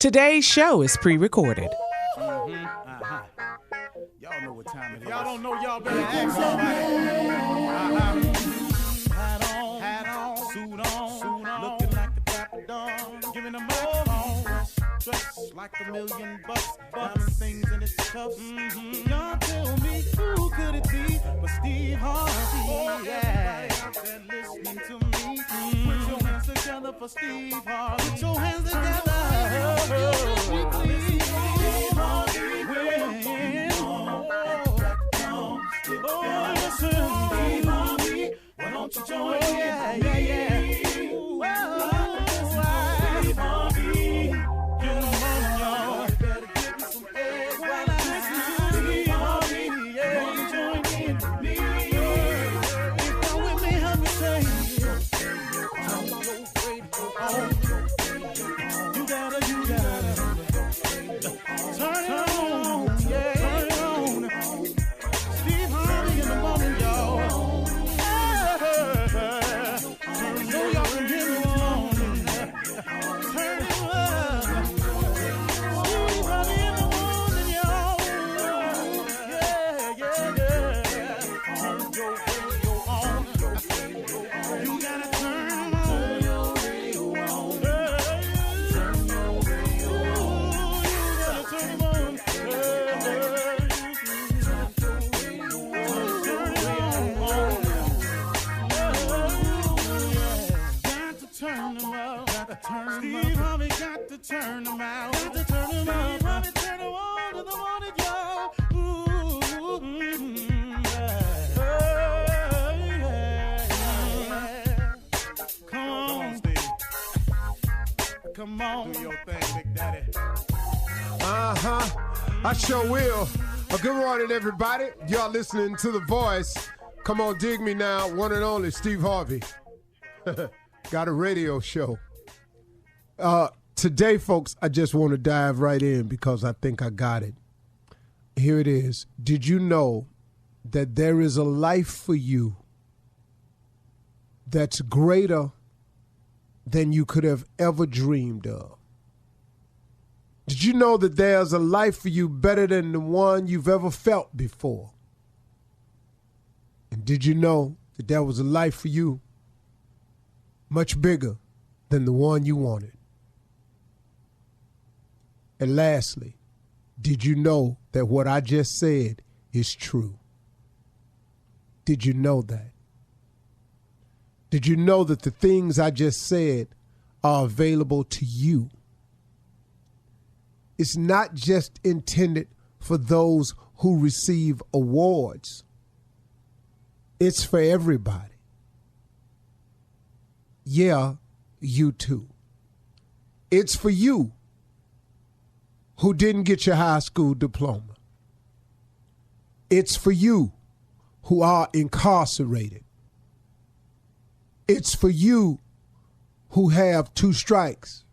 Today's show is pre-recorded. Y'all know what time it is. Y'all don't know, y'all better ask somebody. Hat on, suit on, looking like a dapper dog, giving them all dressed like $1 million bucks, diamond things in its cuffs. Y'all tell me who could it be but Steve Harvey? Everybody out there listening to me, put your hands together for Steve Harvey. Put your hands together. Why don't you join me? Ooh, Steve Harvey. Get them on, y'all. You better give me some eggs while I listen to Steve Harvey. Yeah, join in with me. If you're with me, help me say, turn your radio on. You gotta turn it on. Yeah, turn it on. Steve Harvey in the morning, y'all. Steve Harvey got to turn them out. Got to turn them out. Harvey turn them on to the morning, y'all. Come on, Steve. Come on. Do your thing, Big Daddy. I sure will. Good morning, everybody. Y'all listening to The Voice. Come on, dig me now. One and only Steve Harvey. Got a radio show. Today, folks, I just want to dive right in because I think I got it. Here it is. Did you know that there is a life for you that's greater than you could have ever dreamed of? Did you know that there's a life for you better than the one you've ever felt before? And did you know that there was a life for you much bigger than the one you wanted? And lastly, did you know that what I just said is true? Did you know that? Did you know that the things I just said are available to you? It's not just intended for those who receive awards. It's for everybody. Yeah, you too. It's for you who didn't get your high school diploma. It's for you who are incarcerated. It's for you who have 2 strikes.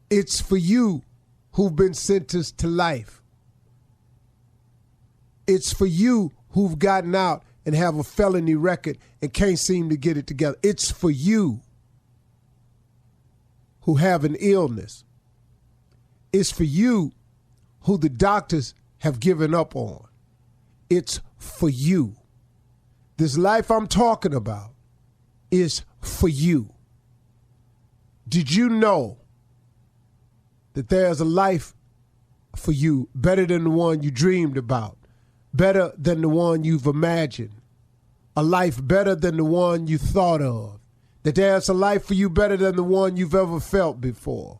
It's for you who've been sentenced to life. It's for you who've gotten out and have a felony record and can't seem to get it together. It's for you who have an illness. It's for you who the doctors have given up on. It's for you. This life I'm talking about is for you. Did you know that there's a life for you better than the one you dreamed about, better than the one you've imagined, a life better than the one you thought of, that there's a life for you better than the one you've ever felt before?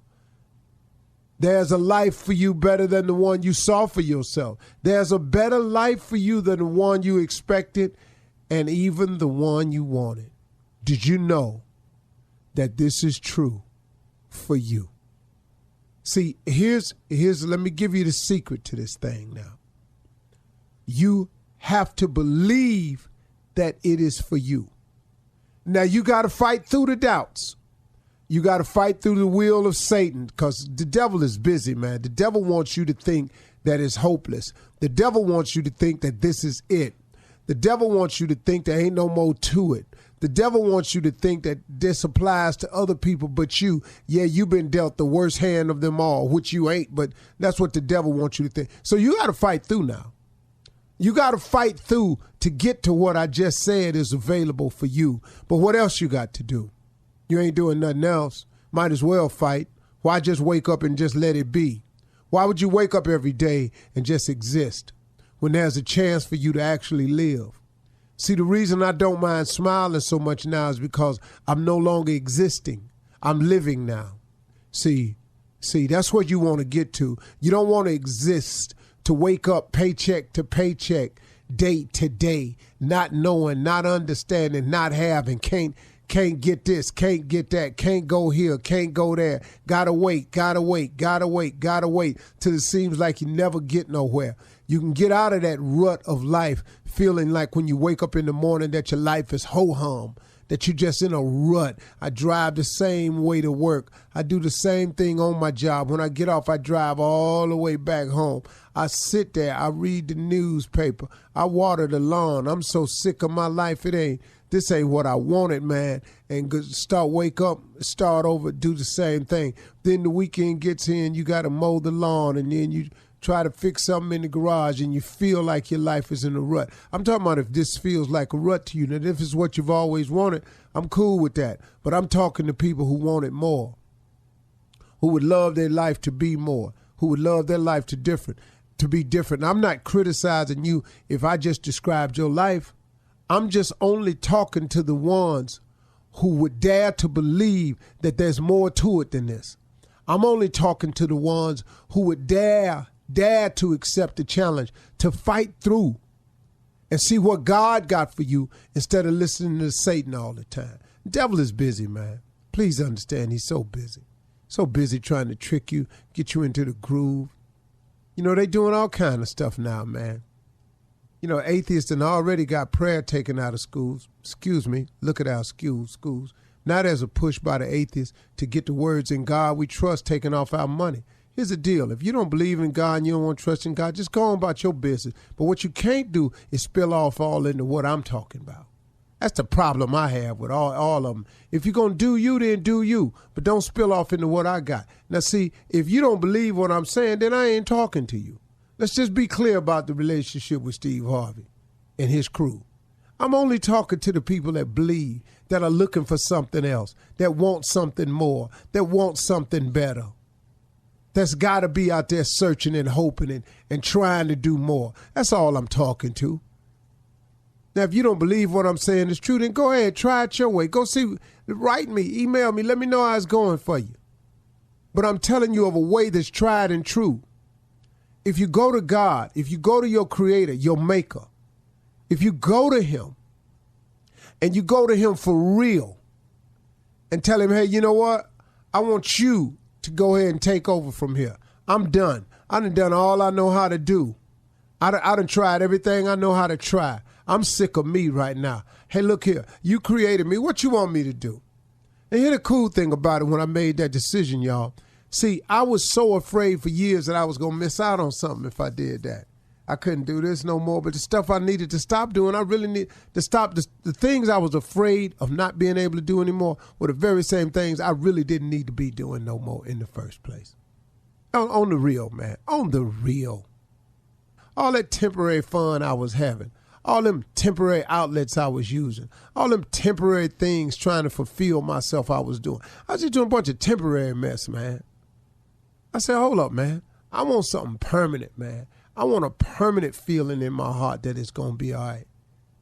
There's a life for you better than the one you saw for yourself. There's a better life for you than the one you expected and even the one you wanted. Did you know that this is true for you? See, here's let me give you the secret to this thing now. You have to believe that it is for you. Now, you got to fight through the doubts. You got to fight through the will of Satan because the devil is busy, man. The devil wants you to think that it's hopeless. The devil wants you to think that this is it. The devil wants you to think there ain't no more to it. The devil wants you to think that this applies to other people but you. Yeah, you've been dealt the worst hand of them all, which you ain't, but that's what the devil wants you to think. So you got to fight through now. You got to fight through to get to what I just said is available for you. But what else you got to do? You ain't doing nothing else. Might as well fight. Why just wake up and just let it be? Why would you wake up every day and just exist when there's a chance for you to actually live? See, the reason I don't mind smiling so much now is because I'm no longer existing. I'm living now. See, that's what you want to get to. You don't want to exist to wake up paycheck to paycheck, day to day, not knowing, not understanding, not having, can't get this, can't get that, can't go here, can't go there. Gotta wait till it seems like you never get nowhere. You can get out of that rut of life feeling like when you wake up in the morning that your life is ho-hum, that you're just in a rut. I drive the same way to work. I do the same thing on my job. When I get off, I drive all the way back home. I sit there. I read the newspaper. I water the lawn. I'm so sick of my life. This ain't what I wanted, man. And wake up, start over, do the same thing. Then the weekend gets in, you got to mow the lawn, and then you try to fix something in the garage, and you feel like your life is in a rut. I'm talking about if this feels like a rut to you, and if it's what you've always wanted, I'm cool with that. But I'm talking to people who want it more, who would love their life to be more, who would love their life to be different. And I'm not criticizing you if I just described your life. I'm just only talking to the ones who would dare to believe that there's more to it than this. I'm only talking to the ones who would dare to accept the challenge, to fight through and see what God got for you instead of listening to Satan all the time. The devil is busy, man. Please understand, he's so busy. So busy trying to trick you, get you into the groove. You know, they doing all kind of stuff now, man. You know, atheists and already got prayer taken out of schools. Excuse me, look at our schools. Now there's a push by the atheists to get the words "in God we trust" taken off our money. Here's the deal. If you don't believe in God and you don't want to trust in God, just go on about your business. But what you can't do is spill off all into what I'm talking about. That's the problem I have with all of them. If you're going to do you, then do you. But don't spill off into what I got. Now, see, if you don't believe what I'm saying, then I ain't talking to you. Let's just be clear about the relationship with Steve Harvey and his crew. I'm only talking to the people that believe, that are looking for something else, that want something more, that want something better. That's got to be out there searching and hoping and trying to do more. That's all I'm talking to. Now, if you don't believe what I'm saying is true, then go ahead, try it your way. Go see, write me, email me, let me know how it's going for you. But I'm telling you of a way that's tried and true. If you go to God, if you go to your creator, your maker, if you go to him and you go to him for real and tell him, hey, you know what? I want you to go ahead and take over from here. I'm done. I done all I know how to do. I done tried everything I know how to try. I'm sick of me right now. Hey, look here. You created me. What you want me to do? And here's the cool thing about it when I made that decision, y'all. See, I was so afraid for years that I was going to miss out on something if I did that. I couldn't do this no more. But the stuff I needed to stop doing, I really need to stop. The things I was afraid of not being able to do anymore were the very same things I really didn't need to be doing no more in the first place. On the real, man. On the real. All that temporary fun I was having. All them temporary outlets I was using. All them temporary things trying to fulfill myself I was doing. I was just doing a bunch of temporary mess, man. I said, hold up, man. I want something permanent, man. I want a permanent feeling in my heart that it's going to be all right.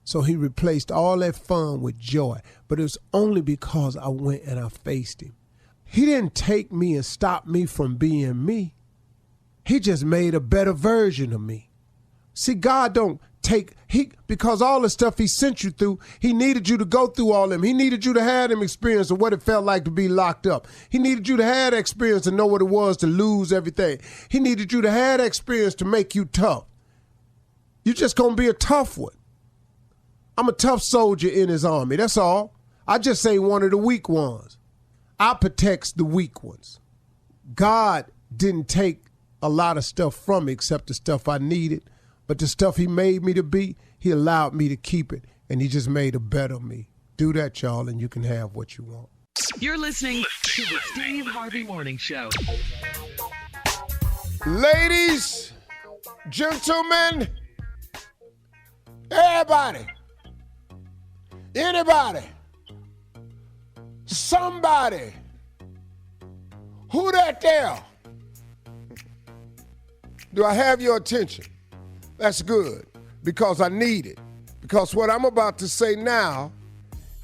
So he replaced all that fun with joy. But it was only because I went and I faced him. He didn't take me and stop me from being me. He just made a better version of me. See, God don't because all the stuff he sent you through, he needed you to go through all them. He needed you to have them experience of what it felt like to be locked up. He needed you to have that experience to know what it was to lose everything. He needed you to have that experience to make you tough. You're just going to be a tough one. I'm a tough soldier in his army. That's all. I just ain't one of the weak ones. I protects the weak ones. God didn't take a lot of stuff from me except the stuff I needed. But the stuff he made me to be, he allowed me to keep it, and he just made a better me. Do that, y'all, and you can have what you want. You're listening to the Steve Harvey Morning Show. Ladies, gentlemen, everybody, anybody, somebody, who that there? Do I have your attention? That's good, because I need it. Because what I'm about to say now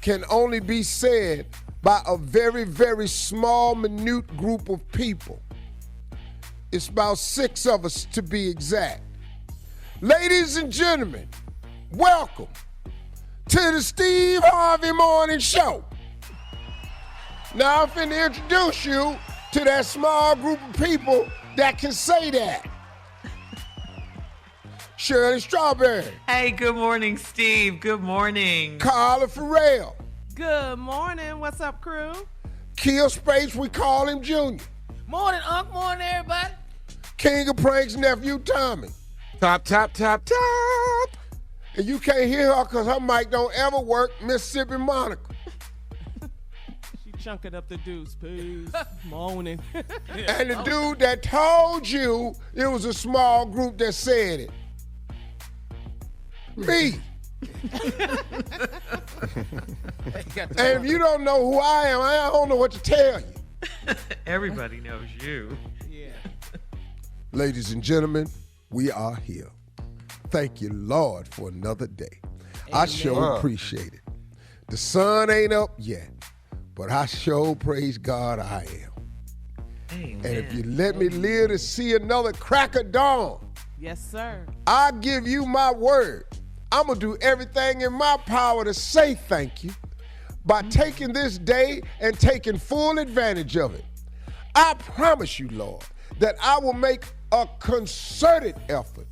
can only be said by a very, very small, minute group of people. It's about 6 of us to be exact. Ladies and gentlemen, welcome to the Steve Harvey Morning Show. Now I'm finna introduce you to that small group of people that can say that. Shirley Strawberry. Hey, good morning, Steve. Good morning. Carla Farrell. Good morning. What's up, crew? Kill Space, we call him Junior. Morning, Unc. Morning, everybody. King of Pranks, Nephew Tommy. Top. And you can't hear her because her mic don't ever work, Mississippi Monica. She chunking up the deuce, please. Morning. And the dude that told you it was a small group that said it. Me. And if you don't know who I am, I don't know what to tell you. Everybody knows you. Yeah. Ladies and gentlemen, we are here. Thank you, Lord, for another day. I sure appreciate it. The sun ain't up yet, but I sure praise God I am. Amen. And if you let me live to see another crack of dawn, Yes, sir. I give you my word. I'm going to do everything in my power to say thank you by taking this day and taking full advantage of it. I promise you, Lord, that I will make a concerted effort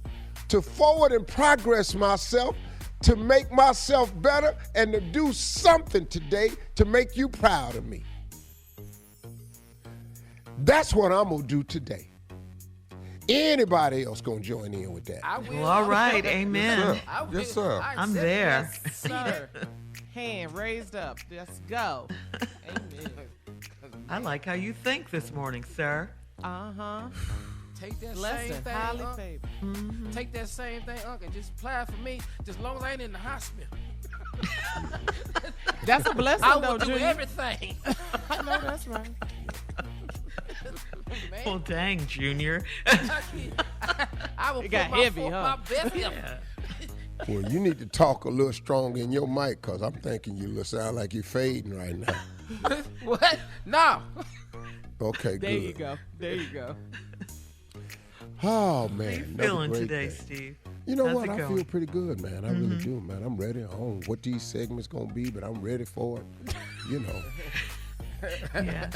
to forward and progress myself, to make myself better, and to do something today to make you proud of me. That's what I'm going to do today. Anybody else going to join in with that? I will. Well, all right. Amen. I will. Yes, sir. I I'm accept there. that. Sir. Hand raised up. Let's go. Amen. I like how you think this morning, sir. Uh-huh. Take that Blessed, same thing, highly Unc. favored. Take that same thing, Unc, and just apply it for me, just as long as I ain't in the hospital. That's a blessing, I though, will do Junior. everything. I know that's right. Man, Well, dang, Junior. I will It put got my, heavy, my huh? best effort. Well, you need to talk a little stronger in your mic, because I'm thinking you sound like you're fading right now. What? No. Okay, There good. you go. There you go. Oh, man. How you another feeling great today, day. Steve? You know How's what? it I going? feel pretty good, man. I really do, man. I'm ready. I don't know what these segments going to be, but I'm ready for it. You know. Yeah.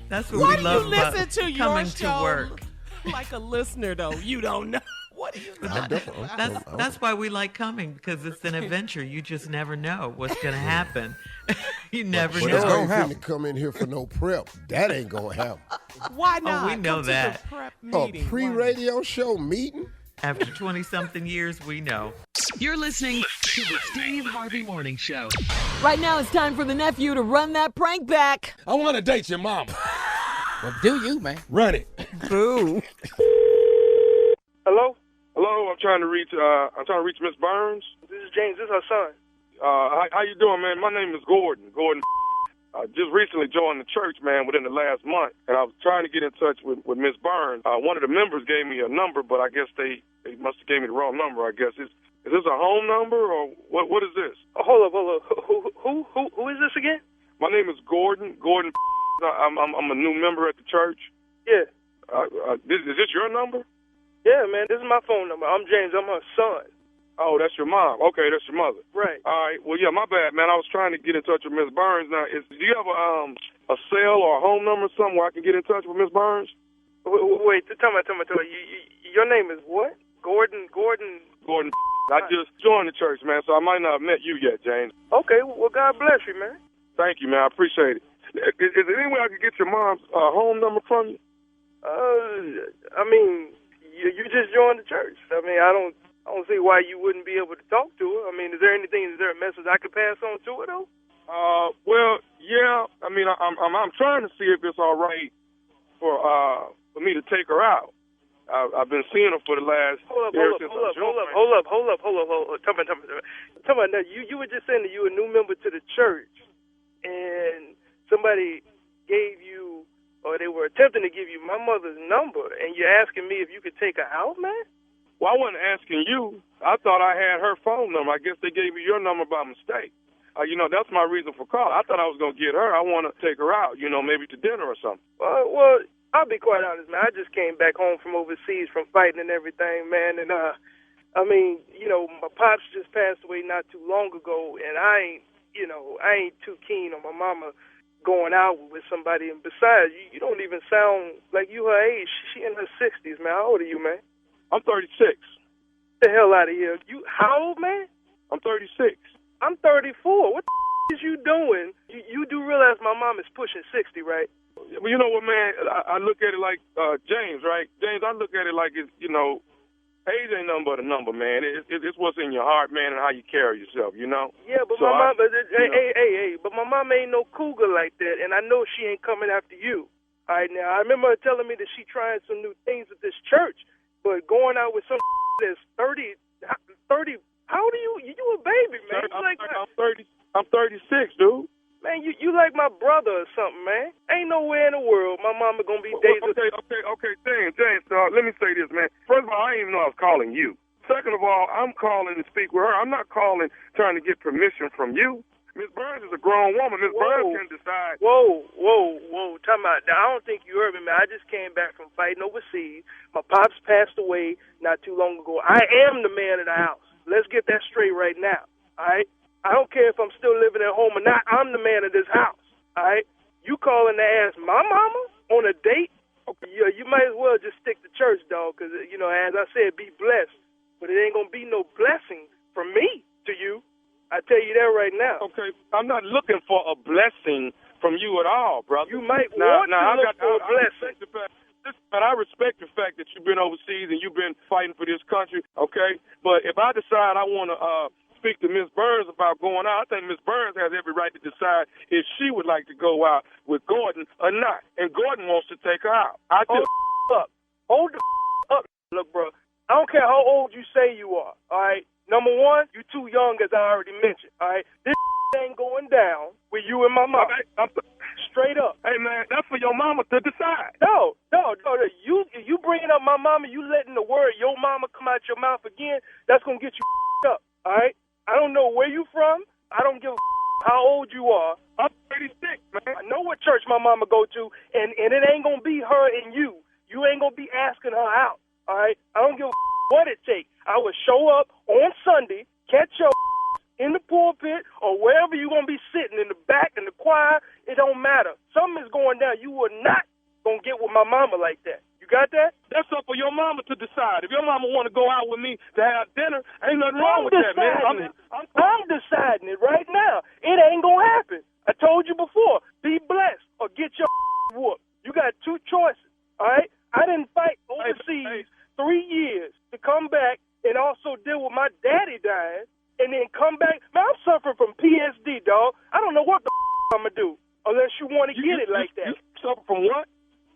That's what Why we do love you listen about to your coming show to work. like a listener, though? You don't know. What do you know? That's why we like coming, because it's an adventure. You just never know what's going to happen. You never But know. I ain't finna come in here for no prep. That ain't going to happen. Why not? we know Come that. To the prep A meeting. pre-radio show meeting? After 20-something years, we know. You're listening to the Steve Harvey Morning Show. Right now, it's time for the nephew to run that prank back. I want to date your mama. Well, do you, man? Run it. Boo. Hello? Hello, I'm trying to reach Miss Burns. This is James, this is her son. How you doing, man? My name is Gordon. I just recently joined the church, man, within the last month, and I was trying to get in touch with Miss Burns. One of the members gave me a number, but I guess they must have gave me the wrong number, I guess. Is this a home number, or what is this? Oh, hold up. Who is this again? My name is Gordon. I'm a new member at the church. Yeah. Is this your number? Yeah, man, this is my phone number. I'm James. I'm her son. Oh, that's your mom. Okay, that's your mother. Right. All right. Well, yeah, my bad, man. I was trying to get in touch with Miss Burns. Now, do you have a cell or a home number somewhere I can get in touch with Miss Burns? Wait, tell me. Your name is what? Gordon. I just joined the church, man, so I might not have met you yet, James. Okay. Well, God bless you, man. Thank you, man. I appreciate it. Is there any way I could get your mom's home number from you? I mean, you just joined the church. I mean, I don't see why you wouldn't be able to talk to her. I mean, is there a message I could pass on to her, though? Well, yeah. I mean, I'm trying to see if it's all right for me to take her out. I've been seeing her for the last. Hold up. Tell me now. You were just saying that you were a new member to the church, and somebody gave you, or they were attempting to give you my mother's number, and you're asking me if you could take her out, man? Well, I wasn't asking you. I thought I had her phone number. I guess they gave you your number by mistake. That's my reason for calling. I thought I was going to get her. I want to take her out, maybe to dinner or something. Well, I'll be quite honest, man. I just came back home from overseas from fighting and everything, man. And, my pops just passed away not too long ago, and I ain't too keen on my mama going out with somebody. And besides, you don't even sound like you her age. She in her 60s, man. How old are you, man? I'm 36. Get the hell out of here. You how old, man? I'm 36. I'm 34. What the is you doing? You do realize my mom is pushing 60, right? Well, you know what, man? I look at it like James, right? James, I look at it like it's, age ain't nothing but a number, man. It's what's in your heart, man, and how you carry yourself, Yeah, but so my mom, but my mom ain't no cougar like that, and I know she ain't coming after you. All right, now, I remember her telling me that she trying some new things with this church, but going out with some that's 30, how old are you? You a baby, man. I'm 36, dude. Man, you like my brother or something, man. Ain't nowhere in the world my mama gonna be dating. Okay, James, let me say this, man. First of all, I didn't even know I was calling you. Second of all, I'm calling to speak with her. I'm not calling trying to get permission from you. Miss Burns is a grown woman. Miss Burns can decide. Whoa. Time out. Now, I don't think you heard me, man. I just came back from fighting overseas. My pops passed away not too long ago. I am the man of the house. Let's get that straight right now, all right? I don't care if I'm still living at home or not. I'm the man of this house, all right? You calling to ask my mama on a date? Yeah, you might as well just stick to church, dog, because, as I said, be blessed. But it ain't going to be no blessing from me to you. I tell you that right now. Okay, I'm not looking for a blessing from you at all, brother. You might want to look for a blessing. But I respect the fact that you've been overseas and you've been fighting for this country, okay? But if I decide I want to speak to Miss Burns about going out, I think Miss Burns has every right to decide if she would like to go out with Gordon or not. And Gordon wants to take her out. Hold the up. Look, bro, I don't care how old you say you are, all right? Number one, you too young, as I already mentioned, all right? This ain't going down with you and my mom. Straight up. Hey, man, that's for your mama to decide. No. You bringing up my mama, you letting the word your mama come out your mouth again, that's going to get you up, all right? I don't know where you from. I don't give a how old you are. I'm 36, man. I know what church my mama go to, and it ain't going to be her and you. You ain't going to be asking her out, all right? I don't give a what it takes. I will show up on Sunday, catch your in the pulpit or wherever you're going to be sitting, in the back, in the choir. It don't matter. Something is going down. You are not going to get with my mama like that. You got that? That's up for your mama to decide. If your mama want to go out with me to have dinner, ain't nothing wrong with that, man. I'm deciding it right now. It ain't going to happen. I told you before, be blessed or get your whooped. You got two choices, all right? I didn't fight overseas 3 years to come back and also deal with my daddy dying and then come back. Man, I'm suffering from PSD, dog. I don't know what the I'm going to do unless you want to get it like that. You suffer from what?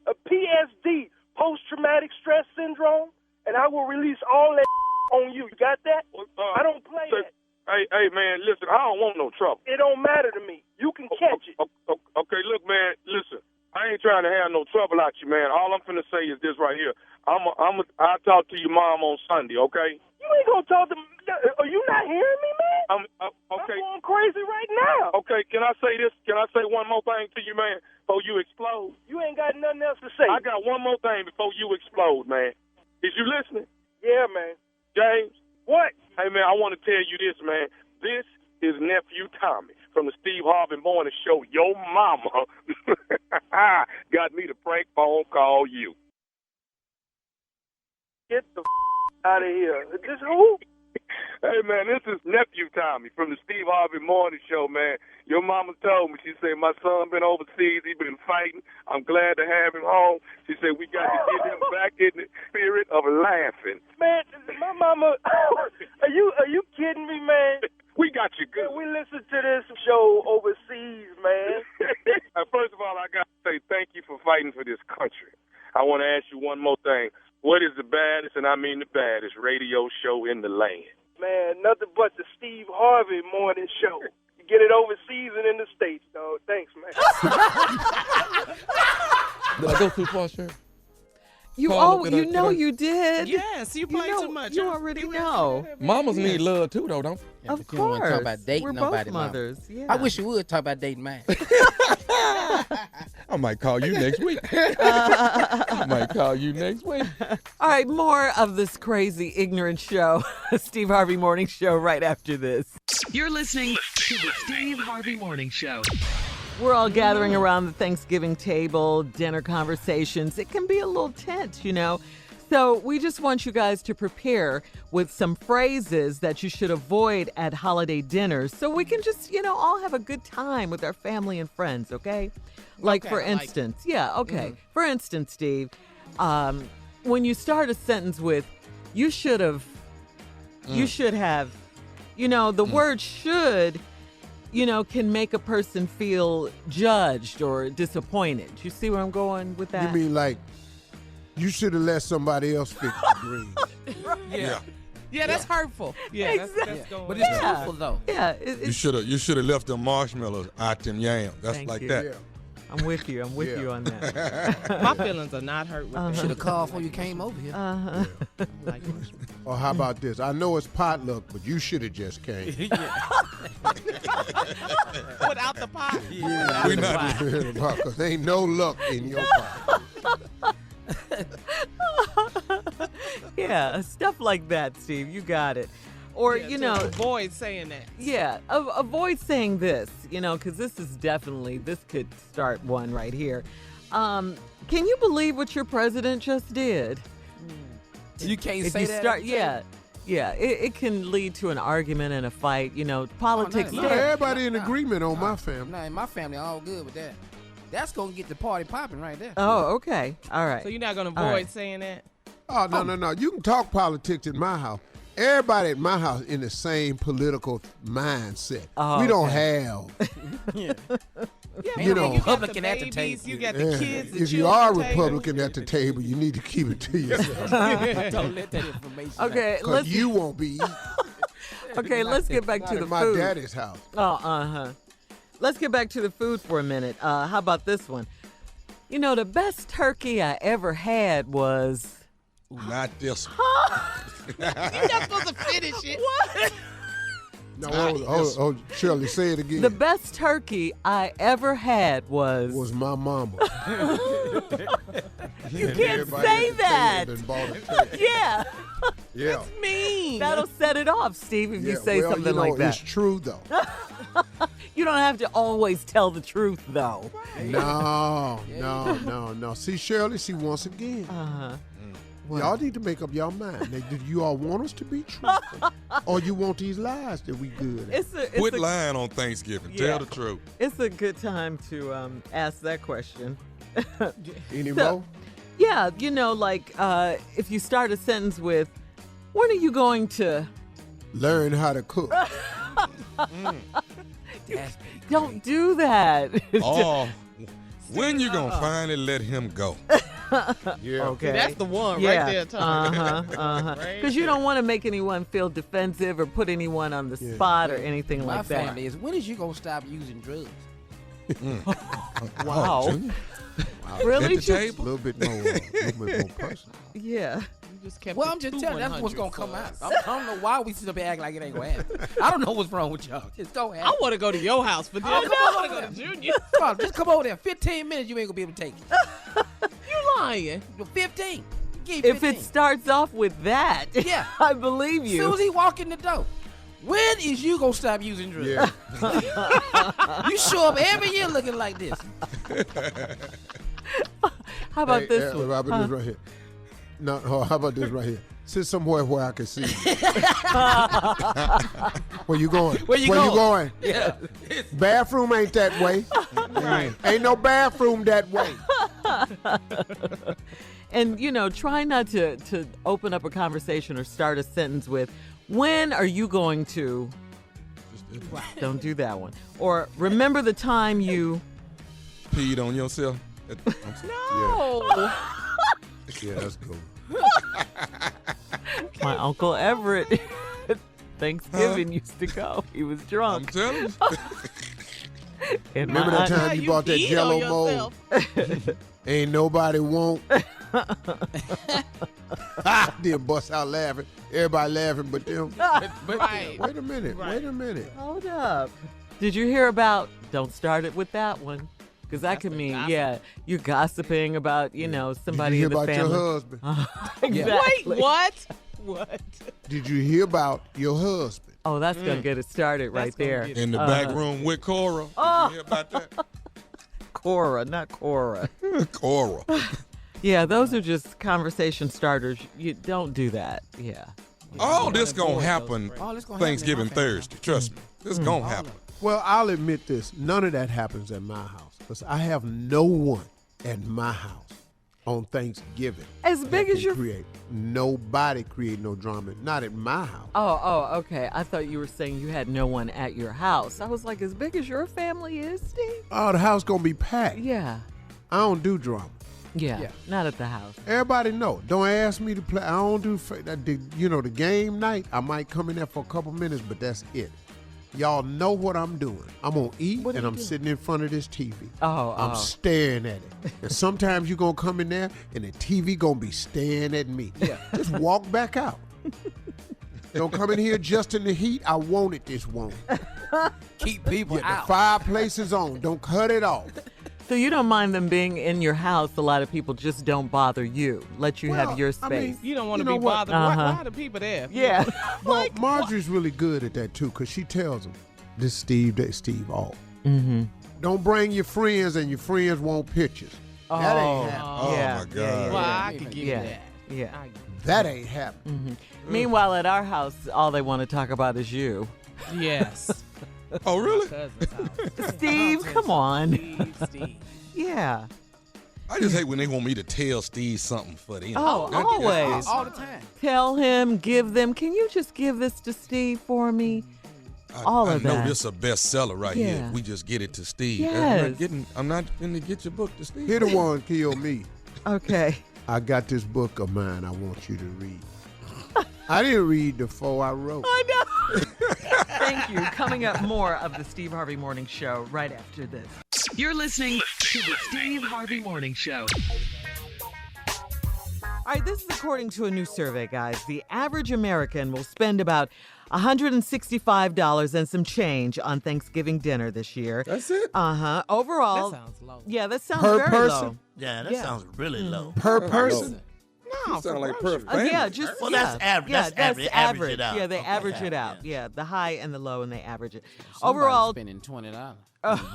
A PSD, post-traumatic stress syndrome, and I will release all that on you. You got that? I don't play that. Hey, man, listen, I don't want no trouble. It don't matter to me. You can catch it. Okay, look, man, listen. I ain't trying to have no trouble out you, man. All I'm finna say is this right here. I'll talk to your mom on Sunday, okay? You ain't gonna talk to me. Are you not hearing me, man? Okay. I'm going crazy right now. Okay, can I say this? Can I say one more thing to you, man, before you explode? You ain't got nothing else to say. I got one more thing before you explode, man. Is you listening? Yeah, man. James? What? Hey, man, I want to tell you this, man. This is Nephew Tommy from the Steve Harvey Morning Show. Your mama got me to prank phone call you. Get the out of here. This who? Hey, man, this is Nephew Tommy from the Steve Harvey Morning Show, man. Your mama told me, she said, my son been overseas, he been fighting. I'm glad to have him home. She said, we got to get him back in the spirit of laughing. Man, my mama, are you kidding me, man? We got you good. Man, we listened to this show overseas. for this country. I want to ask you one more thing. What is the baddest, and I mean the baddest, radio show in the land? Man, nothing but the Steve Harvey Morning Show. You get it overseas and in the States, dog. Thanks, man. Did I go too far, sir? You you did. Yes, you play too much. You already know. Mamas need love too, though, don't Yeah, of but you don't want to talk course. about dating We're nobody, both mama. mothers. Yeah. I wish you would talk about dating mine. I might call you next week. I might call you next week. All right, more of this crazy, ignorant show. Steve Harvey Morning Show right after this. You're listening to the Steve Harvey Morning Show. We're all gathering around the Thanksgiving table, dinner conversations. It can be a little tense, you know. So we just want you guys to prepare with some phrases that you should avoid at holiday dinners so we can just, all have a good time with our family and friends, okay? Like, Okay, for I like instance, For instance, Steve, when you start a sentence with, you should have, the word should, can make a person feel judged or disappointed. You see where I'm going with that? You mean like, you should have let somebody else fix the greens. Yeah, that's hurtful. Yeah, that's going. But it's truthful, though. Yeah. You should have left them marshmallows out them yams. That's Thank like you. that. Yeah. I'm with you. I'm with you on that. My feelings are not hurt with You that. should have called before you came over here. Like, Or how about this? I know it's potluck, but you should have just came. without the pot. We not because ain't no luck in your pot. Yeah, stuff like that, Steve. You got it. Or, To avoid saying that. Yeah, avoid saying this, because this could start one right here. Can you believe what your president just did? You can't If say you that. start, it can lead to an argument and a fight. Politics. no, No, everybody in agreement on my family. No, in my family, all good with that. That's going to get the party popping right there. Oh, okay. All right. So you're not going to All avoid right. saying that? Oh, no. You can talk politics in my house. Everybody at my house in the same political mindset. Oh, we don't okay. have. Yeah, You know, you got Republican the at the babies, table. You got the kids. the If you children are table. Republican at the table, you need to keep it to yourself. Don't let that information out. Okay, Because you won't be eating. Okay, let's get back Not to at the my food. daddy's house. Let's get back to the food for a minute. How about this one? The best turkey I ever had was... Not this one. You're not supposed to finish it. What? No, hold, Shirley, say it again. The best turkey I ever had was my mama. You can't Everybody say at the that. table done bought a turkey. Yeah. Yeah. Mean. That'll set it off, Steve, if you Yeah, say well, something like that. It's true, though. You don't have to always tell the truth, though. No. See, Shirley, once again. Y'all need to make up your mind. Now, do you all want us to be truthful? Or you want these lies that we good at? Quit lying on Thanksgiving. Yeah. Tell the truth. It's a good time to ask that question. Any more? Yeah, if you start a sentence with, when are you going to... Learn how to cook. Don't do that. Oh, when you going to finally let him go? Yeah. Okay. That's the one right there, Tommy. Because you don't want to make anyone feel defensive or put anyone on the spot or anything My like that. family is, when is you going to stop using drugs? Wow. Junior. Really? At the table? A little bit more personal. Yeah. You just kept Well, it I'm just to telling you, that's what's 100 going to come for out. us. I don't know why we sit up here acting like it ain't going to happen. I don't know what's wrong with y'all. Just go ahead. I want to go to your house for dinner. I want to go to Junior. Come on, just come over there. 15 minutes, you ain't going to be able to take it. You lying. 15. Give If 15. it starts off with that, Yeah. I believe As you. soon as he walk in the door, when is you going to stop using drugs? Yeah. You show up every year looking like this. How about this one? How about this right here? No, how about this right here? Sit somewhere where I can see you. Where you going? Where you going? Yeah. Bathroom ain't that way. Right. Ain't no bathroom that way. And, try not to open up a conversation or start a sentence with, when are you going to... Don't do that one. Or remember the time you... Peed on yourself? No. Yeah, that's cool. My Uncle Everett, Thanksgiving used to go. He was drunk. I'm telling you. Remember that time you bought that Jello mold? Ain't nobody won't. Then bust out laughing. Everybody laughing but them. Right. Wait a minute. Wait a minute. Hold up. Did you hear about, don't start it with that one. Because that could mean, you're gossiping about, somebody Did you in hear the about family. your husband? Exactly. Wait, what? What? Did you hear about your husband? Oh, that's going to get it started right there. In the back room with Cora. Did you hear about that? Cora, not Cora. Cora. Yeah, those are just conversation starters. You don't do that. Yeah. All this going to happen Thanksgiving happen Thursday. Trust me. This going to happen. Well, I'll admit this. None of that happens at my house. Because I have no one at my house on Thanksgiving. As big as your... Nobody create no drama. Not at my house. Oh, okay. I thought you were saying you had no one at your house. I was like, as big as your family is, Steve? Oh, the house going to be packed. Yeah. I don't do drama. Yeah, not at the house. Everybody know. Don't ask me to play. I don't do, the game night. I might come in there for a couple minutes, but that's it. Y'all know what I'm doing. I'm going to eat, and I'm sitting in front of this TV. I'm staring at it. And sometimes you're going to come in there, and the TV going to be staring at me. Yeah. Just walk back out. Don't come in here just in the heat. I want it this won't. Keep people out. The fireplace is on. Don't cut it off. So you don't mind them being in your house. A lot of people just don't bother you. Let you have your space. I mean, You don't want to be bothered. Why are the people there? Yeah. Well, Marjorie's really good at that, too, because she tells them, this Steve, that Steve, all. Mm-hmm. Don't bring your friends, and your friends want pictures. That ain't happening. Oh, my God. Well, I could give you that. Yeah. That ain't happening. Mm-hmm. Meanwhile, at our house, all they want to talk about is you. Yes. Oh, really? Steve, come on. Steve. Yeah. I just hate when they want me to tell Steve something for them. Oh, always. All the time. Tell him, give them. Can you just give this to Steve for me? All of that. I know this is a bestseller right here. Yeah. We just get it to Steve. Yes. I'm not going to get your book to Steve. Here the one kill me. Okay. I got this book of mine I want you to read. I didn't read the 4 I wrote. I know. Thank you. Coming up, more of the Steve Harvey Morning Show right after this. You're listening to the Steve Harvey Morning Show. All right, this is according to a new survey, guys. The average American will spend about $165 and some change on Thanksgiving dinner this year. That's it? Uh-huh. Overall. That sounds low. Yeah, that sounds Per very person? low. Yeah, that sounds really low. Per person? No, sound like per family. Yeah, just Well, that's average. Yeah, That's average. They average it out. Yeah, they Okay. average it out. Yeah, the high and the low, and they average it. Somebody's Overall, spending $20.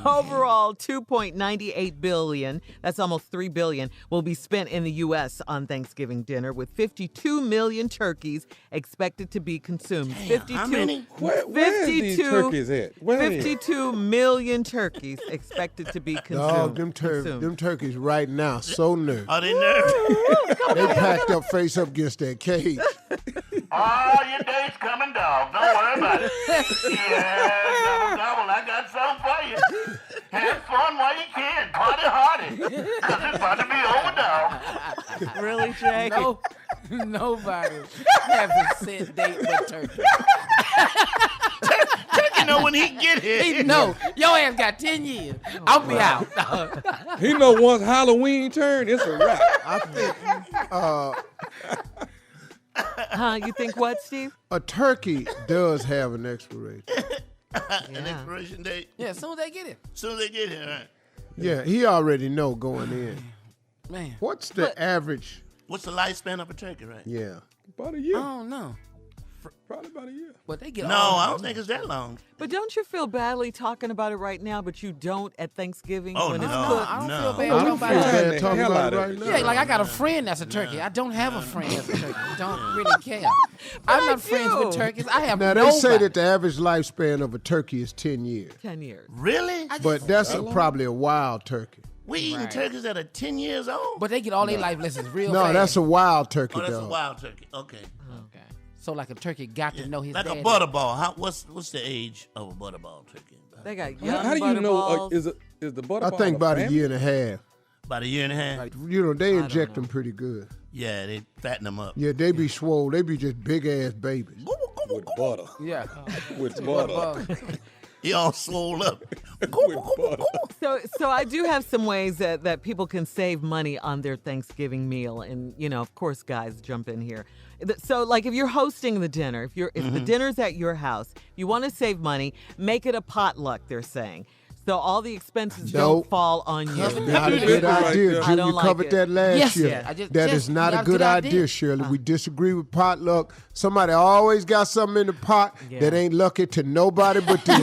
overall, $2.98 billion, that's almost $3 billion, will be spent in the U.S. on Thanksgiving dinner, with 52 million turkeys expected to be consumed. Damn, 52, how many? Where is these turkeys at? Where 52 million turkeys expected to be consumed. Dog, them turkeys right now so nervous. Are they nervous? They packed up face up against that cage. Oh, your day's coming, dog. Don't worry about it. Yeah, double. I got something for you. Have fun while you can. Party hardy. Because it's about to be over, dog. Really, Jay? No, nobody has a set date but turkey. Turkey know when he get here. He know. Your ass got 10 years. I'll be out. He know once Halloween turned, it's a wrap. I think You think what, Steve? a turkey does have an expiration. An expiration date. Yeah, as soon as they get it. As soon as they get here, right? Yeah, he already know going in. Man. What's the average? What's the lifespan of a turkey, right? Yeah. About a I year. don't know. Probably about a year. But they get No, all I don't think it's that long. But don't you feel badly talking about it right now, but you don't at Thanksgiving Oh, when no. it's No, cooked? I don't No. feel bad. I with don't feel nobody. bad the talking hell about out it of right it. now. Yeah, like I got a friend that's a turkey. I don't have a friend that's a turkey. I don't really care. I'm I not friends with do. turkeys. I have Now, nobody. they say that the average lifespan of a turkey is 10 years. 10 years. Really? But that's probably a wild turkey. We eating turkeys that are 10 years old? But they get all their life lessons real No, fast. that's a wild turkey, Oh, that's a dog. wild turkey. Okay. Okay. So like a turkey got to know his Like daddy. a butterball. What's the age of a butterball turkey? They got young How do you know? butterballs. Is the butter I think about a year and a half. About a year and a half. You know, they inject them pretty good. Yeah, they fatten them up. Yeah, they be swole. They be just big-ass babies. With butter. Yeah. With butter. He all swole up. So I do have some ways that people can save money on their Thanksgiving meal. And, you know, of course, guys, jump in here. So, like, if you're hosting the dinner, if the dinner's at your house, you want to save money, make it a potluck, they're saying. So all the expenses don't fall on you. That's not a good idea, Junior. You covered that last year. That is not a good idea, Shirley. We disagree with potluck. Somebody always got something in the pot that ain't lucky to nobody but them.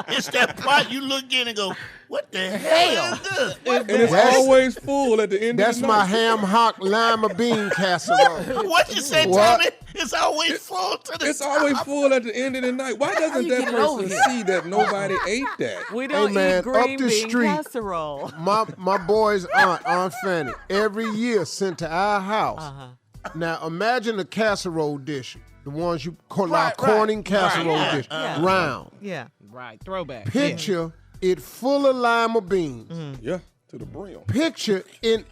It's that pot you look in and go, what the hell is this? And it's always full at the end of the night. That's my ham hock lima bean casserole. What you say, Tommy? It's always full to the It's always full at the end of the night. Why doesn't that person see that nobody ate that? We don't eat green bean casserole. My boy's Aunt Fanny, every year sent to our house. Now imagine a casserole dish, the ones you call our corning casserole dish, round. Yeah. Right, throwback. Picture it full of lima beans. Yeah, to the brim. Picture in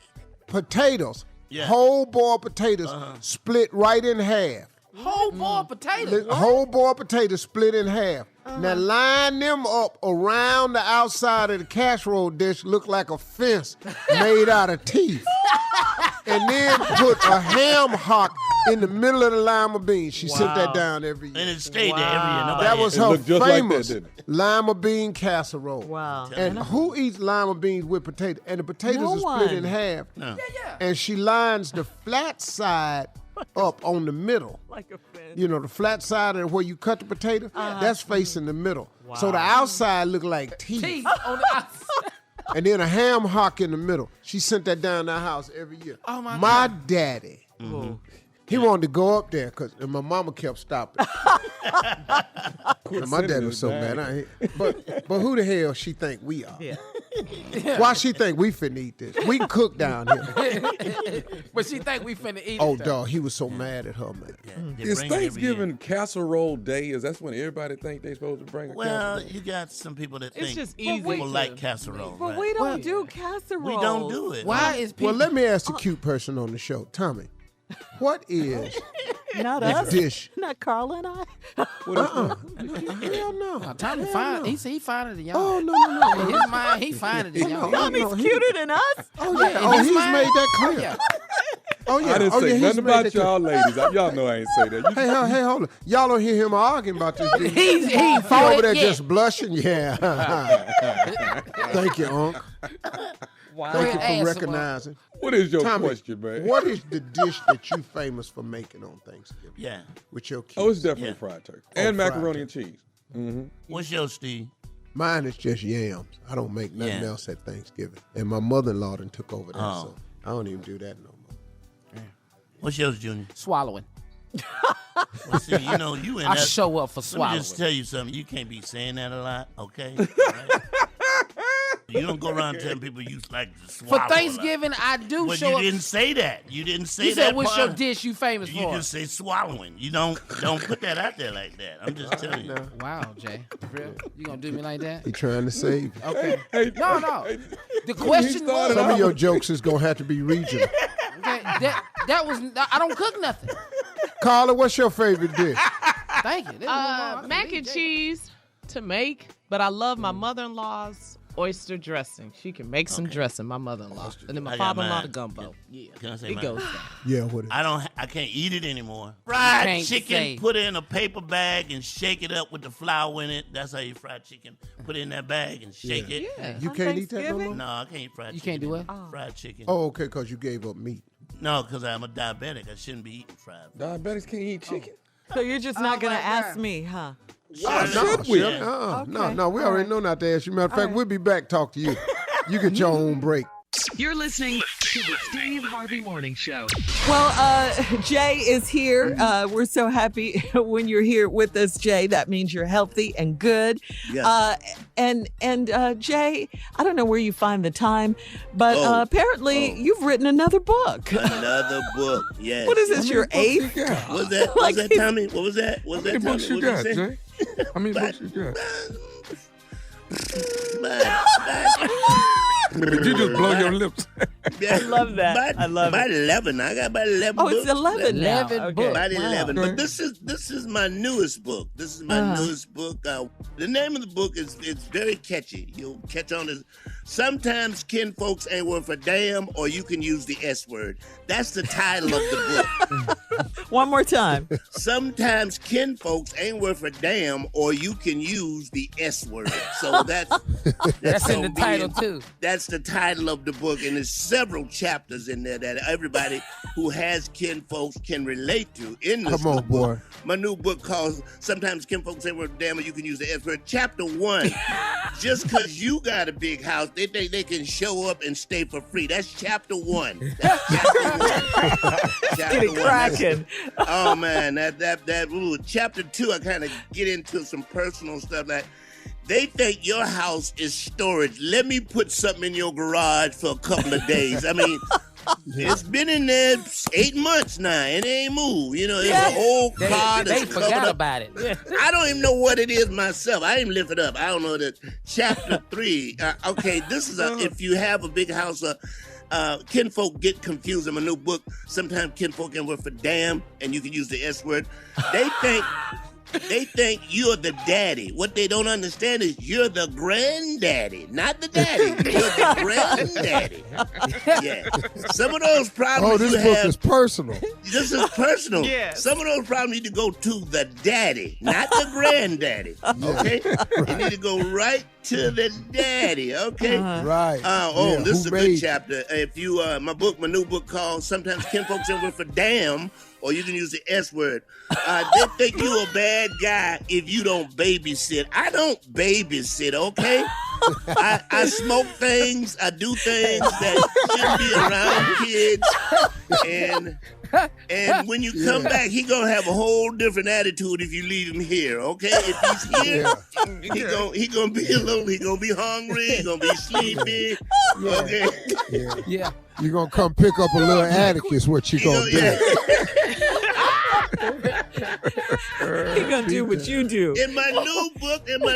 potatoes, whole boiled potatoes, split right in half. Whole boiled potatoes. Whole boiled potatoes split in half. Now line them up around the outside of the casserole dish, look like a fence made out of teeth. And then put a ham hock in the middle of the lima beans. She sent that down every year. And it stayed there every year. Nobody That was her famous lima bean casserole. Wow. And who eats lima beans with potatoes? And the potatoes are split in half. No. And she lines the flat side up on the middle. Like a fence. You know, the flat side of where you cut the potato, that's facing the middle. Wow. So the outside look like teeth. On the outside. And then a ham hock in the middle. She sent that down our house every year. Oh, my My God. daddy, he wanted to go up there because my mama kept stopping. And my dad was so mad. But who the hell she think we are? Yeah. Why she think we finna eat this? We can cook down here. But she think we finna eat Oh, it. dog, he was so mad at her, man. Is Thanksgiving casserole day? Is that when everybody think they supposed to bring a casserole? Well, you got some people that think just easy people to- like casserole. But right? we don't do casserole. We don't do it. Why is people... Well, let me ask the cute person on the show, Tommy. What is Not the us. dish? Not Carla and I. Hell no. Tommy Hell fine. no. He said he finer than y'all. Oh, no. In his mind, he finer than y'all. Tommy's cuter than us. Oh, yeah. Oh, he's made that clear. Yeah. Oh, yeah. I didn't say he's nothing made about that y'all ladies. Y'all know I ain't say that. Hey, hold on. Y'all don't hear him arguing about this. He over there just blushing? Yeah. Thank you, Unc. Wow. Thank you for recognizing. What is your Tommy, question, man? What is the dish that you famous for making on Thanksgiving? Yeah. With your kids? Oh, it's definitely fried turkey. And fried macaroni and cheese. Mm-hmm. What's yours, Steve? Mine is just yams. I don't make nothing else at Thanksgiving. And my mother-in-law done took over that, so I don't even do that no more. What's yours, Junior? Swallowing. Well, see, you know, you in I that. show up for Let swallowing. me just tell you something. You can't be saying that a lot, okay? All right? You don't go around telling people you like to swallow. For Thanksgiving, I do But show you up. didn't say that. You didn't say You that. said, what's your part. dish you famous You for? just say swallowing. You don't put that out there like that. I'm just telling you. Wow, Jay. For real? You gonna do me like that? He trying to save you. Okay. No. The question was... Some of your jokes is going to have to be regional. Okay, that was... I don't cook nothing. Carla, what's your favorite dish? Thank you. Mac and cheese to make, but I love my mother-in-law's oyster dressing. She can make some dressing, my mother-in-law. And then my I got father-in-law, mine. the gumbo. Yeah. Can I say It mine? goes down. Yeah, what is I can't eat it anymore. Fried can't chicken, say. put it in a paper bag and shake it up with the flour in it. That's how you fry chicken. Put it in that bag and shake it. Yeah. You can't eat that no more? No, I can't eat fried You chicken. can't do it? Fried chicken. Oh, okay, because you gave up meat. No, because I'm a diabetic. I shouldn't be eating fried. Diabetics can't eat chicken. So you're just not going to ask me, huh? Should we? No, we already know not to ask you. Matter of fact, we'll be back, talk to you. You get your own break. You're listening to the Steve Harvey Morning Show. Well, Jay is here. We're so happy when you're here with us, Jay. That means you're healthy and good. Yes. And Jay, I don't know where you find the time, but apparently you've written another book. Another book, yes. What is this, your eighth? What's that? What's that, Tommy? What was that? What's that, Tommy? How many books you What got, did say? Jay? How many books you got? Did you just blow your lips? I love that. I love about it. 11. I got about 11 Oh, books. it's 11 now. 11 Okay. books. About Wow. 11. But this is my newest book. This is my newest book. The name of the book is very catchy. You'll catch on as Sometimes Kin Folks Ain't Worth a Damn, or you can use the S word. That's the title of the book. One more time. Sometimes Kin Folks Ain't Worth a Damn, or you can use the S word. So that's in the title, too. That's the title of the book, and there's several chapters in there that everybody who has kin folks can relate to in this Come on, book. boy. My new book called Sometimes Kin Folks Ain't Worth a Damn, or you can use the S word. Chapter 1, just because you got a big house, they think they can show up and stay for free. That's chapter 1. That's chapter 1. Get it cracking. Oh man, that ooh. Chapter 2, I kind of get into some personal stuff like they think your house is storage. Let me put something in your garage for a couple of days. I mean, it's been in there 8 months now and it ain't moved. You know, it's a whole car They that's covered forgot up. about it. I don't even know what it is myself. I didn't lift it up. I don't know that. Chapter 3. Okay, this is if you have a big house. Kinfolk get confused in my new book. Sometimes kinfolk ain't worth a damn, and you can use the S word. They think you're the daddy. What they don't understand is you're the granddaddy, not the daddy. You're the granddaddy. Yeah. Some of those problems Oh, this you book have. is personal. This is personal. Yes. Some of those problems need to go to the daddy, not the granddaddy. Okay? You need to go right to the daddy. Okay? Right. Yeah, This is a who good made- chapter. If you, my new book called Sometimes Kinfolks Ain't Worth a Damn, or you can use the S word. They think you a bad guy if you don't babysit. I don't babysit, okay? I smoke things. I do things that shouldn't be around kids. And when you come back, he gonna have a whole different attitude if you leave him here, okay? If he's here, he gonna be alone. He gonna be hungry. He gonna be sleepy. Okay. Yeah. You're going to come pick up a little Atticus, what you going to do. He gonna do what you do. In my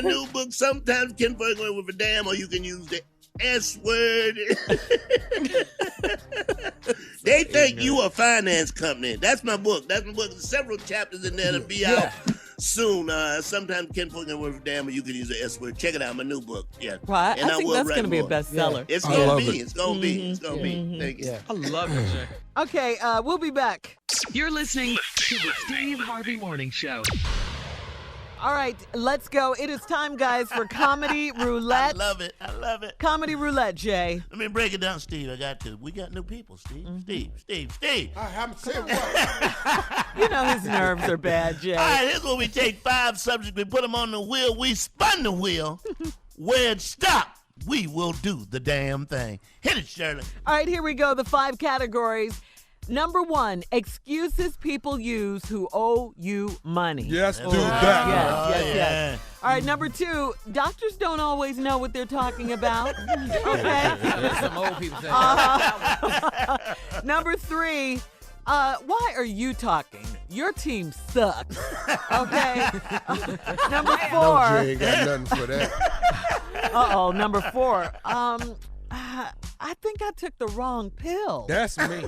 new book, sometimes kinfolk ain't worth a damn, or you can use the S word. They think you a finance company. That's my book. There's several chapters in there to be out soon. Sometimes kinfolk ain't worth a damn, or you can use the S word. Check it out, my new book. Yeah. Well, I think will that's write going to be a more. bestseller. It's I gonna love be. it. It's gonna be. It's gonna be. Thank you. I love it, Jay. Okay, we'll be back. You're listening to the Steve Harvey Morning Show. All right, let's go. It is time, guys, for Comedy Roulette. I love it. Comedy Roulette, Jay. Let me break it down, Steve. We got new people, Steve. Steve. I haven't said what. You know his nerves are bad, Jay. All right, here's where we take 5 subjects, we put them on the wheel, we spun the wheel. Where it stopped, we will do the damn thing. Hit it, Shirley. All right, here we go. The 5 categories. Number 1, excuses people use who owe you money. Yes, do that. Yes. All right, number 2, doctors don't always know what they're talking about. Okay. There's some old people saying Number 3, why are you talking? Your team sucks. Okay. Number 4. No, Jay ain't got nothing for that. Number 4. I think I took the wrong pill. That's me.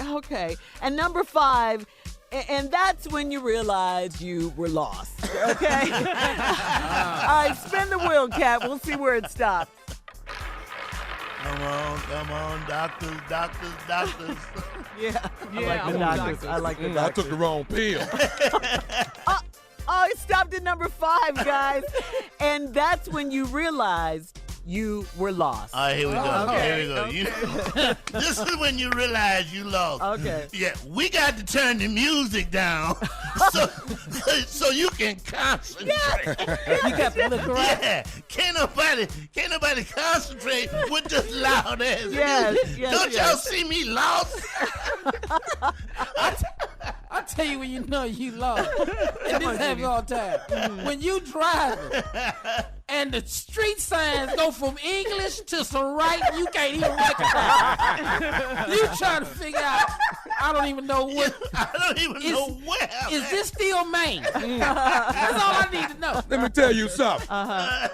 Okay. And number 5, and that's when you realize you were lost. Okay? All right, spin the wheel, Cat. We'll see where it stops. Come on, doctors. Yeah, I like the I doctors. took the wrong pill. Oh, it stopped at number 5, guys. And that's when you realized you were lost. All right, here we go. Okay. Here we go. This is when you realize you lost. Okay. Yeah, we got to turn the music down so you can concentrate. you got to look around. Yeah, can't nobody concentrate with this loud ass music. Don't y'all see me lost? I tell you when you know you lost. And this happens all the time. When you driving and the street signs go from English to some right, you can't even recognize. You trying to figure out, I don't even know what. I don't even know where. Is this still Maine? That's all I need to know. Let me tell you something.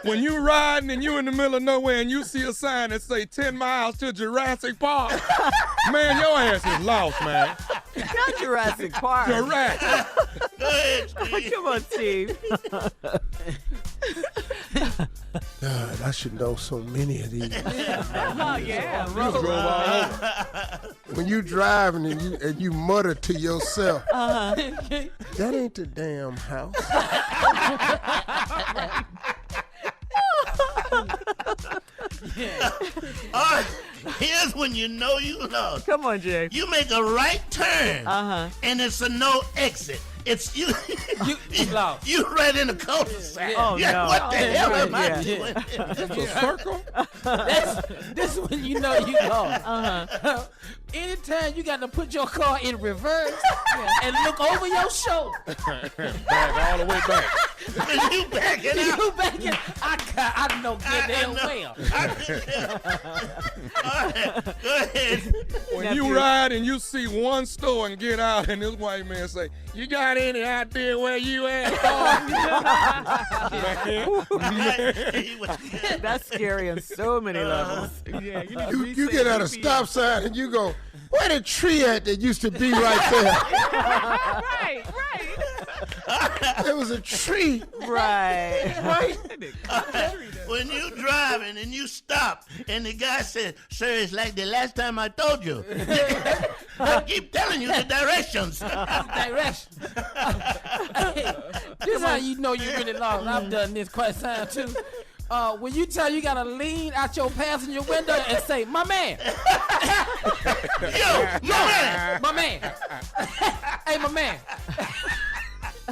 When you riding and you in the middle of nowhere and you see a sign that say 10 miles to Jurassic Park, man, your ass is lost, man. Not Jurassic Park. Jurassic. Go ahead, Steve. Come on, Steve. God, I should know so many of these. Oh, yeah. You drove all over. When you driving and you mutter to yourself, that ain't the damn house. All right, here's when you know you lost. Come on, Jay. You make a right turn, and it's a no exit. It's you. You lost. You right in the cul-de-sac. Oh, no. What the hell am I Yeah. doing? It's a circle. This is when you know you lost. Anytime you got to put your car in reverse and look over your shoulder. Back all the way back. When you backing out. You backing. I know good damn well. All right, go ahead. When you ride and you see one store and get out and this white man say, "You got any idea where you at?" That's scary on so many levels. Yeah, You get at a stop sign and you go, where the tree at that used to be right there? Right. There was a tree. Right. Right? When you driving and you stop and the guy says, "Sir, it's like the last time I told you." I keep telling you the directions. Direction. This is how you know you really lost. I've done this quite some time too. When you tell you gotta lean out your passenger window and say, "My man." Yo, my man. Hey, my man.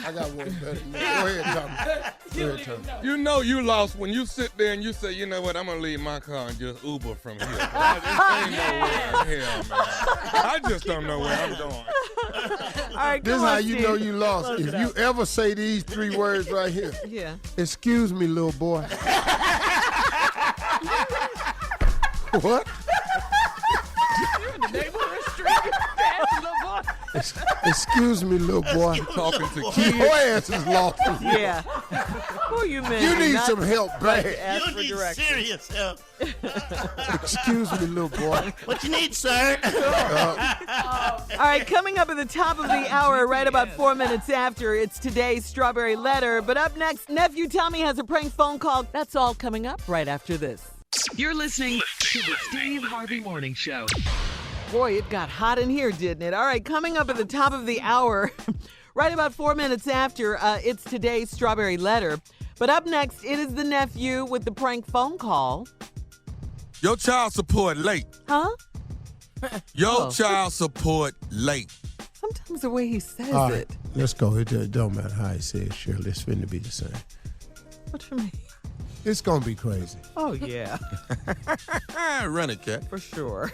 I got one better than that. Go ahead, Tommy. Go ahead, Tommy. You know you lost when you sit there and you say, "You know what, I'm going to leave my car and just Uber from here. I just ain't nowhere in here, man. I just don't know where I'm going." All right, This is come how on, you Steve. know you lost. Close If it you up. ever say these three words right here. Yeah. Excuse me, little boy. What? You're in the neighborhood street. Little boy. Excuse me, little boy. Talking to kids. Your ass is lost. Yeah. Who you meant? You need Not some help, bad. ask You for need directions. serious help. Excuse me, little boy. What you need, sir? All right, coming up at the top of the hour, right about 4 minutes after, it's today's Strawberry Letter. But up next, Nephew Tommy has a prank phone call. That's all coming up right after this. You're listening to the Steve Harvey Morning Show. Boy, it got hot in here, didn't it? All right, coming up at the top of the hour, right about 4 minutes after, it's today's Strawberry Letter. But up next, it is the nephew with the prank phone call. Your child support late. Huh? Your child support late. Sometimes the way he says All right, it. let's go. It don't matter how he says, Shirley. It's finna be the same. What you mean? It's gonna be crazy. Oh, yeah, Run it, cat. for sure.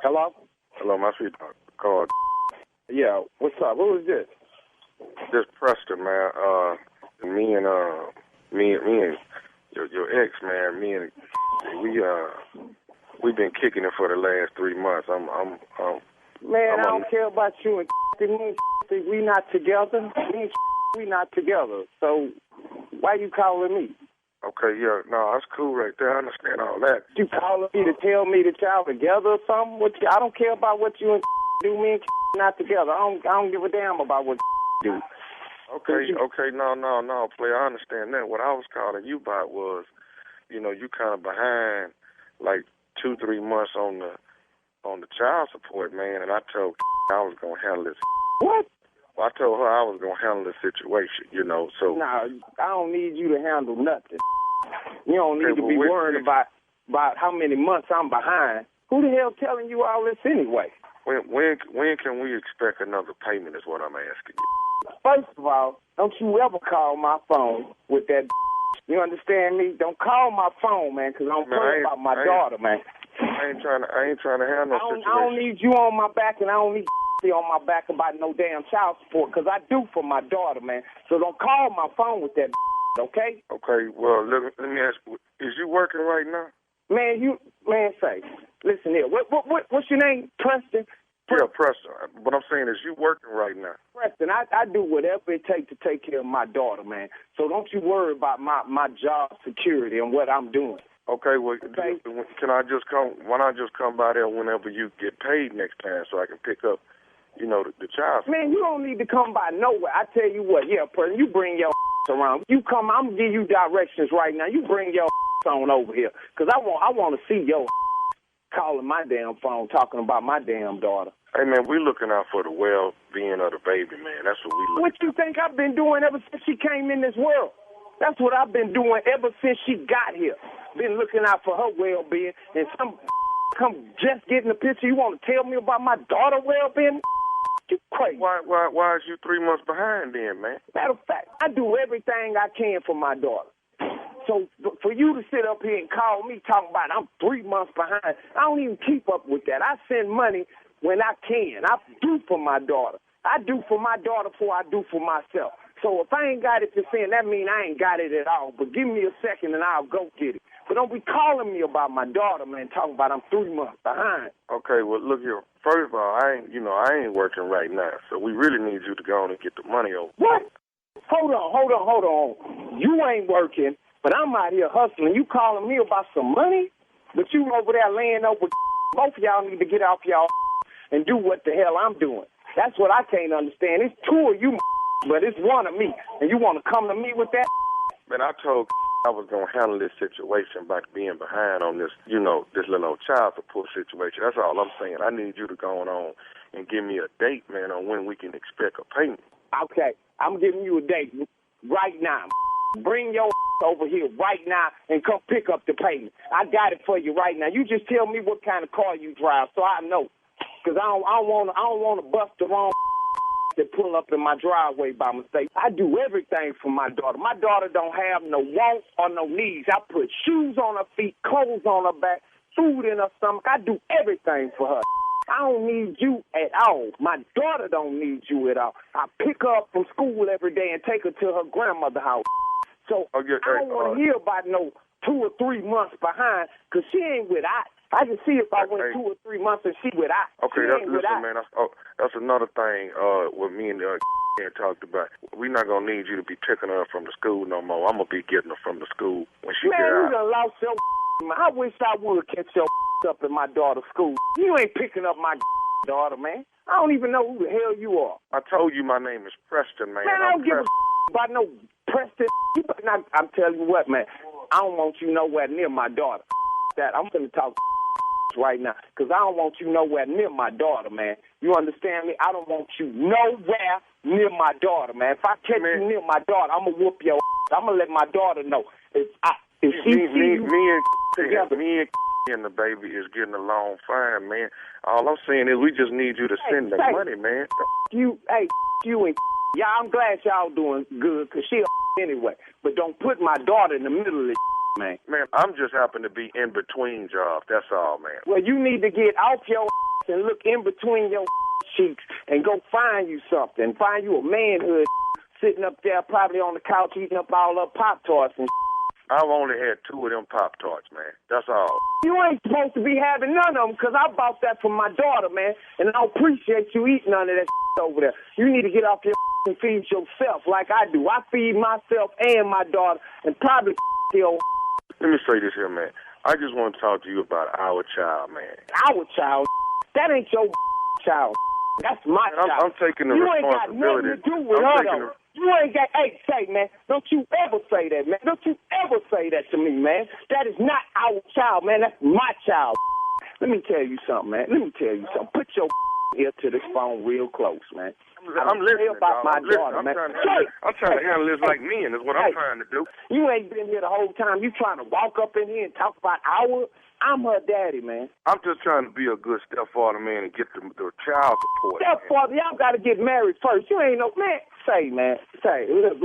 Hello? Hello, my sweetheart. Called. Yeah, what's up? Who is this? This Preston, man. Me and your ex, man. We've been kicking it for the last 3 months. Man, I don't care about you and me and we not together. Me and we not together. So why you calling me? Okay, yeah, no, that's cool right there. I understand all that. You calling me to tell me that y'all together or something? I don't care about what you and do. Me and not together. I don't give a damn about what do. Okay, no, player. I understand that. What I was calling you about was, you kind of behind, like 2-3 months on the child support, man. And I told I was gonna handle this. What? Well, I told her I was gonna handle the situation, So Nah, I don't need you to handle nothing. You don't need to be worried about how many months I'm behind. Who the hell telling you all this anyway? When can we expect another payment? Is what I'm asking you. First of all, don't you ever call my phone with that. You understand me? Don't call my phone, man, because I'm worried about my daughter, man. I ain't trying to have no situation. I don't need you on my back, and I don't need on my back about no damn child support, because I do for my daughter, man. So don't call my phone with that, okay? Okay, well, let me ask you, is you working right now? Man, say, Listen here. What's your name? Preston? Yeah, Preston. What I'm saying is you working right now. Preston, I do whatever it takes to take care of my daughter, man. So don't you worry about my job security and what I'm doing. Okay, well, can I just come? Why not just come by there whenever you get paid next time, so I can pick up, the child? Man, you don't need to come by nowhere. I tell you what, yeah, Preston, you bring your around. You come, I'm gonna give you directions right now. You bring your on over here, cause I want to see your calling my damn phone, talking about my damn daughter. Hey, man, we looking out for the well-being of the baby, man. That's what we look. What you think I've been doing ever since she came in this world? That's what I've been doing ever since she got here. Been looking out for her well-being, and some come just getting the picture. You want to tell me about my daughter well-being? You crazy. Why is you 3 months behind then, man? Matter of fact, I do everything I can for my daughter. So for you to sit up here and call me talking about I'm 3 months behind, I don't even keep up with that. I send money when I can. I do for my daughter. I do for my daughter before I do for myself. So if I ain't got it to send, that mean I ain't got it at all. But give me a second and I'll go get it. But don't be calling me about my daughter, man, talking about I'm 3 months behind. Okay, well, look here. First of all, I ain't working right now, so we really need you to go on and get the money over. What? Hold on. You ain't working, but I'm out here hustling. You calling me about some money? But you over there laying over. Both of y'all need to get off y'all and do what the hell I'm doing. That's what I can't understand. It's two of you, but it's one of me. And you want to come to me with that? Man, I told I was going to handle this situation by being behind on this, this little child support situation. That's all I'm saying. I need you to go on and give me a date, man, on when we can expect a payment. Okay, I'm giving you a date right now. Bring your over here right now and come pick up the payment. I got it for you right now. You just tell me what kind of car you drive so I know. Because I don't want to bust the wrong that pull up in my driveway by mistake. I do everything for my daughter. My daughter don't have no wants or no needs. I put shoes on her feet, clothes on her back, food in her stomach. I do everything for her. I don't need you at all. My daughter don't need you at all. I pick her up from school every day and take her to her grandmother's house. So I don't want to hear about no 2 or 3 months behind, because she ain't with I can see if I went 2 or 3 months and she with Okay, listen, man. That's another thing what me and talked about. We're not going to need you to be picking her up from the school no more. I'm going to be getting her from the school when she get out. Man, you done lost your I wish I would catch your up in my daughter's school. You ain't picking up my daughter, man. I don't even know who the hell you are. I told you my name is Preston, man. Man, I don't give a about no Preston. I'm telling you what, man. I don't want you nowhere near my daughter. That I'm going to talk right now, because I don't want you nowhere near my daughter, man. You understand me? I don't want you nowhere near my daughter, man. If I catch you near my daughter, I'm going to whoop your ass. I'm going to let my daughter know. Me and the baby is getting along fine, man. All I'm saying is we just need you to send the money, man. You and y'all, I'm glad y'all doing good, because she anyway. But don't put my daughter in the middle of this, man. Man, I'm just happen to be in between jobs. That's all, man. Well, you need to get off your and look in between your cheeks and go find you something. Find you a manhood sitting up there probably on the couch eating up all her Pop-Tarts and I've only had 2 of them Pop-Tarts, man. That's all. You ain't supposed to be having none of them, because I bought that for my daughter, man, and I don't appreciate you eating none of that over there. You need to get off your and feed yourself like I do. I feed myself and my daughter and probably your. Let me say this here, man. I just want to talk to you about our child, man. Our child? That ain't your child. That's my child. I'm taking the responsibility. You ain't got nothing to do with her, though. You ain't got, say, man, don't you ever say that, man. Don't you ever say that to me, man. That is not our child, man. That's my child. Let me tell you something, man. Put your ear to this phone real close, man. I'm listening about my daughter, man. I'm trying to handle this like men is what I'm trying to do. You ain't been here the whole time. You trying to walk up in here and talk about I'm her daddy, man. I'm just trying to be a good stepfather, man, and get the child support. Stepfather, y'all got to get married first. You ain't no man. Say, look.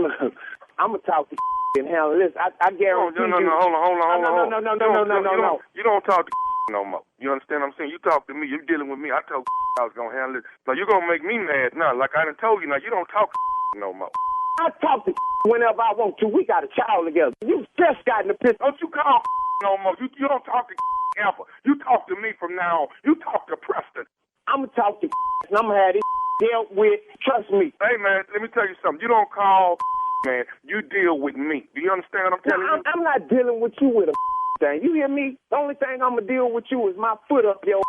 I'm gonna talk to and handle this. I guarantee you. No, hold on. No. You don't talk to no more. You understand what I'm saying? You talk to me. You're dealing with me. I told I was gonna handle it. So you're gonna make me mad now. Like I done told you. Now you don't talk no more. I talk to whenever I want to. We got a child together. You just got in the piss. Don't you call no more. You don't talk to ever. You talk to me from now on. You talk to Preston. I'm going to talk to and I'm going to have this dealt with. Trust me. Hey, man, let me tell you something. You don't call, man. You deal with me. Do you understand what I'm telling you? I'm not dealing with you with a thing. You hear me? The only thing I'm going to deal with you is my foot up your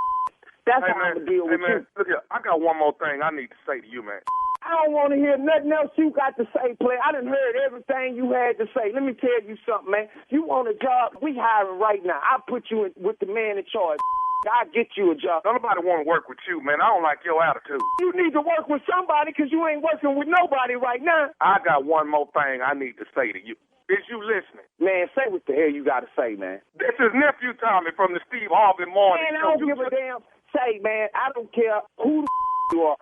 That's how I'm going to deal with you. Look here, I got one more thing I need to say to you, man. I don't want to hear nothing else you got to say, player. I done heard everything you had to say. Let me tell you something, man. You want a job? We hiring right now. I'll put you with the man in charge. I'll get you a job. Nobody want to work with you, man. I don't like your attitude. You need to work with somebody because you ain't working with nobody right now. I got one more thing I need to say to you. Is you listening? Man, say what the hell you got to say, man. This is Nephew Tommy from the Steve Harvey Morning Show. Man, I don't give a damn. Say, man, I don't care who the you are.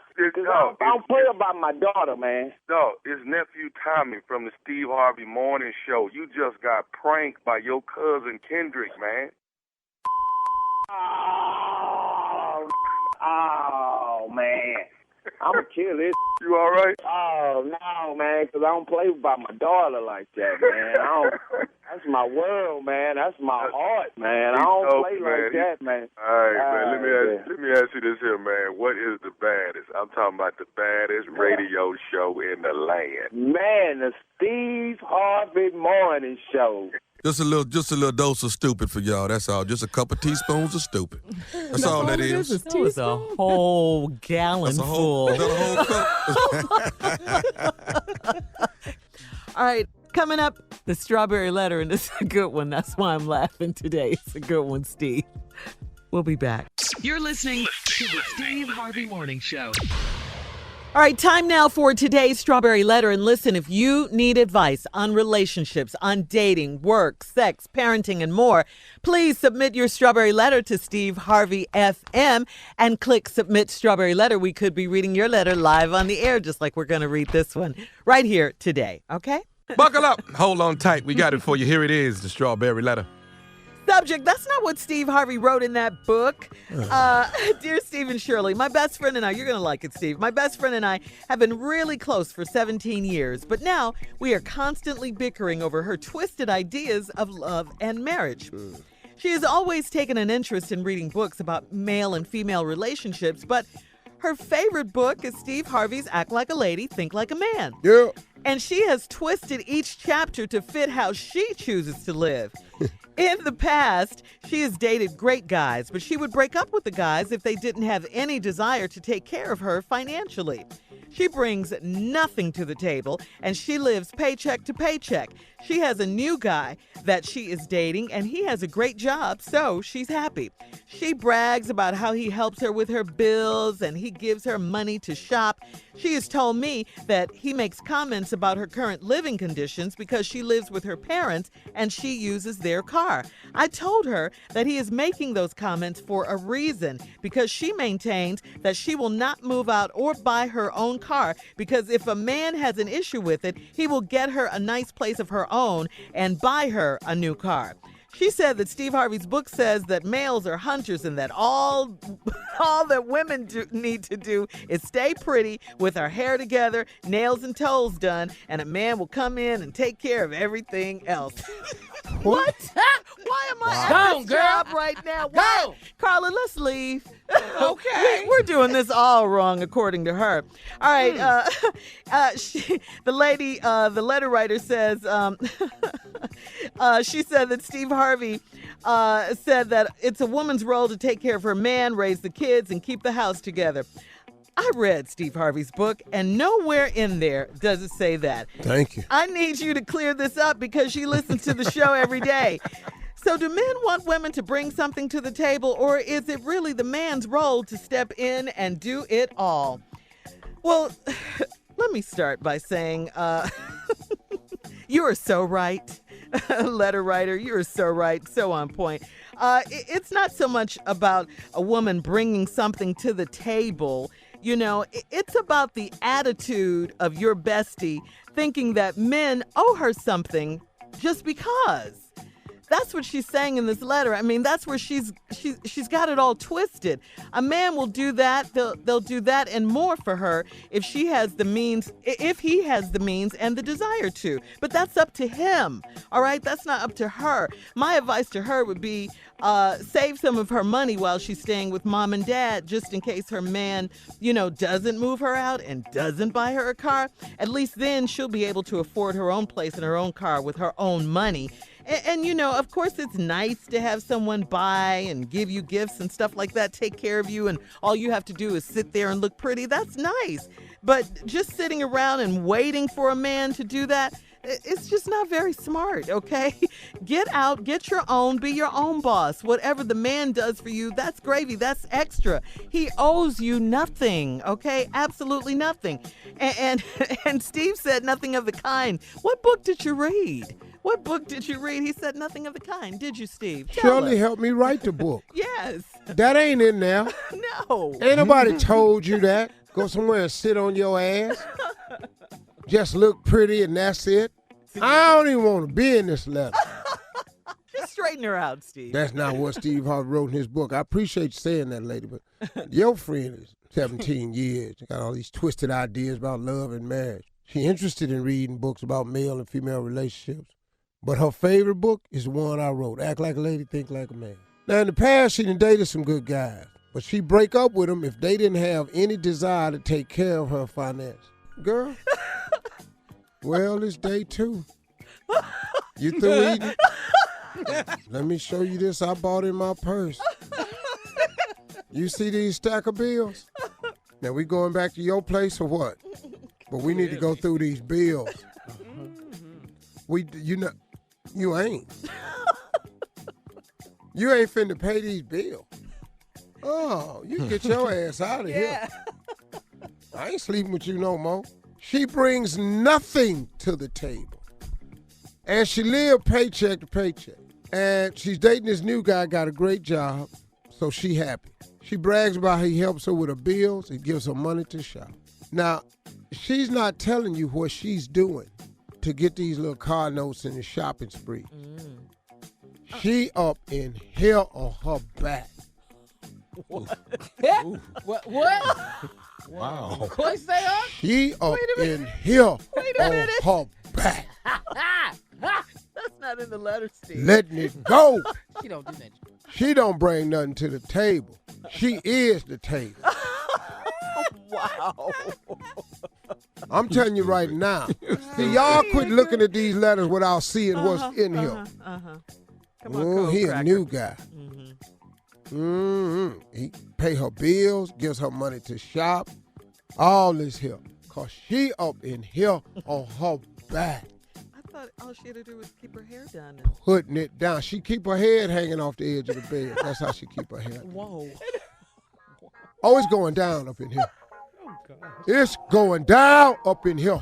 I don't play about my daughter, man. No, it's Nephew Tommy from the Steve Harvey Morning Show. You just got pranked by your cousin Kendrick, man. Oh, man. I'm going to kill this. You all right? Oh, no, man, because I don't play about my daughter like that, man. That's my world, man. That's my heart, man. I don't play like that, man. All right, man. Let me ask you this here, man. What is the baddest? I'm talking about the baddest radio show in the land. Man, the Steve Harvey Morning Show. Just a little dose of stupid for y'all. That's all. Just a couple teaspoons of stupid. That's all that is. That was a whole gallon full. Is that a whole cup? All right, coming up, the strawberry letter, and this is a good one. That's why I'm laughing today. It's a good one, Steve. We'll be back. You're listening to the Steve Harvey Morning Show. All right, time now for today's Strawberry Letter. And listen, if you need advice on relationships, on dating, work, sex, parenting, and more, please submit your Strawberry Letter to Steve Harvey FM and click Submit Strawberry Letter. We could be reading your letter live on the air, just like we're going to read this one right here today, okay? Buckle up. Hold on tight. We got it for you. Here it is, the Strawberry Letter. Subject, that's not what Steve Harvey wrote in that book. Dear Steve and Shirley, my best friend and I, you're going to like it, Steve. My best friend and I have been really close for 17 years, but now we are constantly bickering over her twisted ideas of love and marriage. She has always taken an interest in reading books about male and female relationships, but her favorite book is Steve Harvey's Act Like a Lady, Think Like a Man. Yeah. And she has twisted each chapter to fit how she chooses to live. In the past, she has dated great guys, but she would break up with the guys if they didn't have any desire to take care of her financially. She brings nothing to the table, and she lives paycheck to paycheck. She has a new guy that she is dating, and he has a great job, so she's happy. She brags about how he helps her with her bills, and he gives her money to shop. She has told me that he makes comments about her current living conditions because she lives with her parents, and she uses their car. I told her that he is making those comments for a reason, because she maintains that she will not move out or buy her own car, because if a man has an issue with it, he will get her a nice place of her own and buy her a new car. She said that Steve Harvey's book says that males are hunters and that all that women need to do is stay pretty with our hair together, nails and toes done, and a man will come in and take care of everything else. What? Why am I at this job right now? Go! Carla, let's leave. Okay. We're doing this all wrong, according to her. All right. The letter writer says, she said that Steve Harvey said that it's a woman's role to take care of her man, raise the kids, and keep the house together. I read Steve Harvey's book, and nowhere in there does it say that. Thank you. I need you to clear this up because she listens to the show every day. So do men want women to bring something to the table, or is it really the man's role to step in and do it all? Well, let me start by saying you are so right, letter writer. You are so right, so on point. It's not so much about a woman bringing something to the table. You know, it's about the attitude of your bestie thinking that men owe her something just because. That's what she's saying in this letter. I mean, that's where she's got it all twisted. A man will do that. They'll do that and more for her if he has the means and the desire to. But that's up to him. All right? That's not up to her. My advice to her would be save some of her money while she's staying with mom and dad, just in case her man, doesn't move her out and doesn't buy her a car. At least then she'll be able to afford her own place and her own car with her own money. And of course, it's nice to have someone buy and give you gifts and stuff like that, take care of you, and all you have to do is sit there and look pretty. That's nice. But just sitting around and waiting for a man to do that, it's just not very smart, okay? Get out, get your own, be your own boss. Whatever the man does for you, that's gravy, that's extra. He owes you nothing, okay? Absolutely nothing. And Steve said nothing of the kind. What book did you read? What book did you read? He said nothing of the kind. Did you, Steve? Shirley helped me write the book. Yes. That ain't in there. No. Ain't nobody told you that. Go somewhere and sit on your ass. Just look pretty and that's it. I don't even want to be in this letter. Just straighten her out, Steve. That's not what Steve Harvey wrote in his book. I appreciate you saying that, lady, but your friend is 17 years. She got all these twisted ideas about love and marriage. She's interested in reading books about male and female relationships. But her favorite book is the one I wrote, Act Like a Lady, Think Like a Man. Now, in the past, she done dated some good guys, but she'd break up with them if they didn't have any desire to take care of her finances. Girl, well, it's day 2. You through eating? Let me show you this I bought in my purse. You see these stack of bills? Now, we going back to your place or what? But we need to go through these bills. You ain't. You ain't finna pay these bills. Oh, you get your ass out of here. I ain't sleeping with you no more. She brings nothing to the table. And she live paycheck to paycheck. And she's dating this new guy, got a great job, so she happy. She brags about how he helps her with her bills and gives her money to shop. Now, she's not telling you what she's doing to get these little car notes in the shopping spree. She up in here on her back. What? Wow. What say her? She up in here on her back. That's not in the letter, Steve. Letting it go. She don't do that. She don't bring nothing to the table. She is the table. Wow. I'm telling you right now. See, y'all quit looking at these letters without seeing what's in here. Come on, he a new guy. He pay her bills, gives her money to shop, all this here. Because she up in here on her back. I thought all she had to do was keep her hair done. Putting it down. She keep her head hanging off the edge of the bed. That's how she keep her hair. Whoa. Oh, it's going down up in here. It's going down up in here.